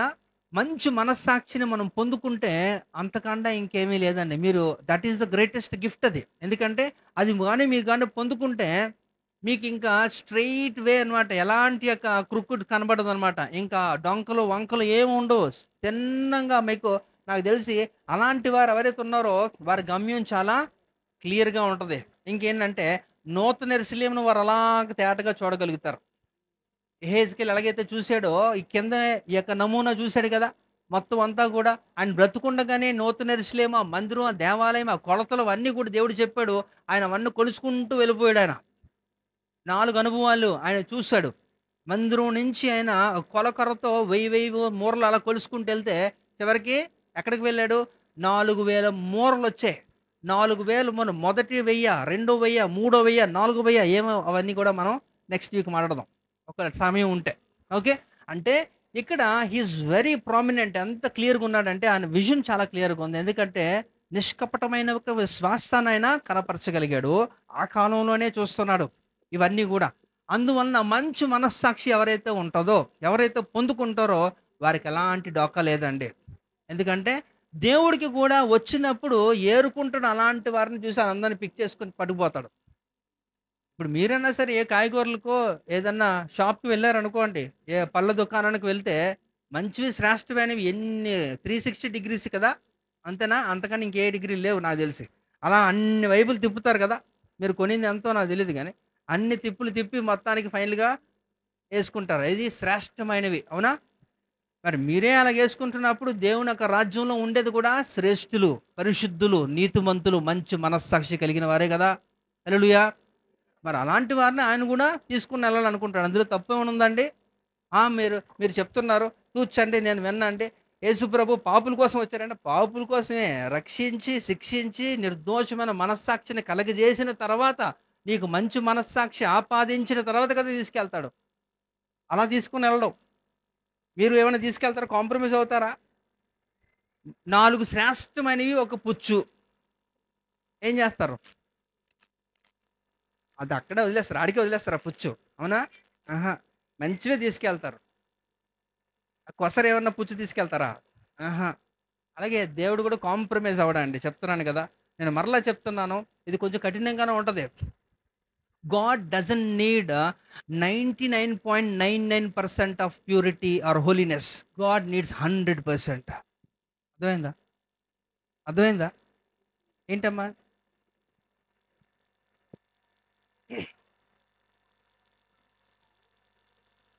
మంచి మనస్సాక్షిని మనం పొందుకుంటే అంతకన్నా ఇంకేమీ లేదండి. మీరు that is the greatest gift అది. ఎందుకంటే అది కానీ మీరు కానీ పొందుకుంటే మీకు ఇంకా స్ట్రెయిట్ వే అనమాట. ఎలాంటి యొక్క క్రుక్కుడ్ కనబడదు అనమాట. ఇంకా డొంకలు వంకలు ఏమి ఉండవు. తిన్నంగా మీకు, నాకు తెలిసి అలాంటి వారు ఎవరైతే ఉన్నారో వారి గమ్యం చాలా క్లియర్గా ఉంటుంది. ఇంకేంటంటే నూతన యెరూషలేమును వారు అలాగ తేటగా చూడగలుగుతారు. యెహెజ్కేలు ఎలాగైతే చూశాడో ఈ కింద ఈ యొక్క నమూనా చూశాడు కదా, మొత్తం అంతా కూడా ఆయన బ్రతుకుండగానే నూతన యెరూషలేము, ఆ మందిరం, ఆ దేవాలయం, ఆ కొలతలు అన్నీ కూడా దేవుడు చెప్పాడు. ఆయన అవన్నీ కొలుచుకుంటూ వెళ్ళిపోయాడు. ఆయన 4 అనుభవాలు ఆయన చూశాడు. మందిరం నుంచి ఆయన కొలకరతో 1000 మూరలు అలా కొలుసుకుంటూ వెళ్తే చివరికి ఎక్కడికి వెళ్ళాడు? 4,000 మూరలు వచ్చాయి. 4,000 మనం మొదటి 1000, 2,000, 3,000, 4,000 ఏమో అవన్నీ కూడా మనం నెక్స్ట్ వీక్ మాట్లాడదాం ఒక సమయం ఉంటే. ఓకే, అంటే ఇక్కడ హీఈస్ వెరీ ప్రామినెంట్. ఎంత క్లియర్గా ఉన్నాడంటే ఆయన విజన్ చాలా క్లియర్గా ఉంది. ఎందుకంటే నిష్కపటమైన ఒక విశ్వాసాన్ని ఆయన కనపరచగలిగాడు. ఆ కాలంలోనే చూస్తున్నాడు ఇవన్నీ కూడా. అందువలన మంచి మనస్సాక్షి ఎవరైతే ఉంటుందో, ఎవరైతే పొందుకుంటారో వారికి ఎలాంటి డోకా లేదండి. ఎందుకంటే దేవుడికి కూడా వచ్చినప్పుడు ఏరుకుంటున్న అలాంటి వారిని చూసి అందరిని పిక్ చేసుకొని పట్టుకుపోతాడు. ఇప్పుడు మీరైనా సరే ఏ కాయగూరలకో ఏదన్నా షాప్‌కి వెళ్లారనుకోండి, ఏ పళ్ళ దుకాణానికి వెళ్తే మంచివి శ్రేష్టమైనవి ఎన్ని 360 డిగ్రీస్ కదా! అంతేనా? అంతకన్నా ఇంకే డిగ్రీలు లేవు నాకు తెలిసి. అలా అన్ని వైపులు తిప్పుతారు కదా! మీరు కొనింది ఎంతో నాకు తెలీదు గానీ, అన్ని తిప్పులు తిప్పి మొత్తానికి ఫైనల్‌గా యేసుకుంటారు. ఇది శ్రేష్టమైనవి. అవునా? మరి మీరే అలాగేసుకుంటున్నప్పుడు దేవుని యొక్క రాజ్యంలో ఉండేది కూడా శ్రేష్ఠులు, పరిశుద్ధులు, నీతిమంతులు, మంచి మనస్సాక్షి కలిగిన వారే గదా! హల్లెలూయా! మరి అలాంటి వారిని ఆయన గూడా తీసుకొని ఎళ్ళాలనుకుంటాడు. అందులో తప్పేమన్నుందండి? మీరు మీరు చెప్తున్నారు, తూచండి నేను విన్నానండి. యేసుప్రభు పాపుల కోసం వచ్చారంటే, పాపుల కోసమే రక్షించి, శిక్షించి, నిర్దోషమైన మనస్సాక్షిని కలగజేసిన తర్వాత, నీకు మంచి మనస్సాక్షి ఆపాదించిన తర్వాత కదా తీసుకెళ్తాడు. అలా తీసుకొని ఎళ్ళడు. మీరు ఏమైనా తీసుకెళ్తారా? కాంప్రమైజ్ అవుతారా? 4 శ్రేష్టమైనవి ఒక పుచ్చు. ఏం చేస్తారు? అది అక్కడే వదిలేస్తారు. ఆడికే వదిలేస్తారు ఆ పుచ్చు. అవునా? ఆహా! మంచివే తీసుకెళ్తారు. కొసరేమన్నా పుచ్చు తీసుకెళ్తారా? ఆహా! అలాగే దేవుడు కూడా కాంప్రమైజ్ అవ్వడండి. చెప్తున్నాను గదా! నేను మరలా చెప్తున్నాను. ఇది కొంచెం కఠినంగానే ఉంటది. God doesn't need 99.99% of purity or holiness. God needs 100%. అర్థమైందా? అర్థమైందా? ఏంటమ్మా?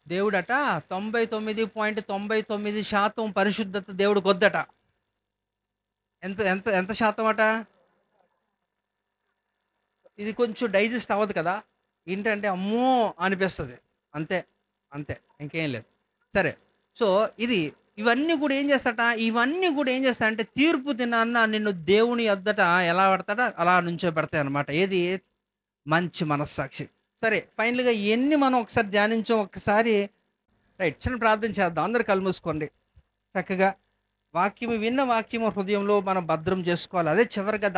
దేవుడట 99.99% పరిశుద్ధత దేవుడికొద్దట. ఎంత ఎంత ఎంత శాతం అట? ఇది కొంచెం డైజెస్ట్ అవ్వదు కదా! ఏంటంటే అమ్మో! అనిపిస్తది. అంతే. అంతే. ఇంకేం లేదు. సరే. సో, ఇవన్నీ గూడా ఏం చేస్తాడట? ఇవన్నీ గూడా ఏం చేస్తాయంటే తీర్పు దినాన నిన్ను దేవుని ఎద్దట ఎలా పెడతాడో అలా నుంచోబెడతాయన్నమాట. ఏది? మంచి మనస్సాక్షి. సరే ఫైనల్‌గా ఇయన్నీ మనం ఒకసారి ధ్యానించాం. ఒక్కసారి రైట్. చిన్న ప్రార్థన చేద్దాం. అందరూ కళ్ళు మూసుకోండి. చక్కగా వాక్యము విన్న వాక్యము హృదయంలో మనం భద్రం జేసుకోవాలి. అదే చివరిగా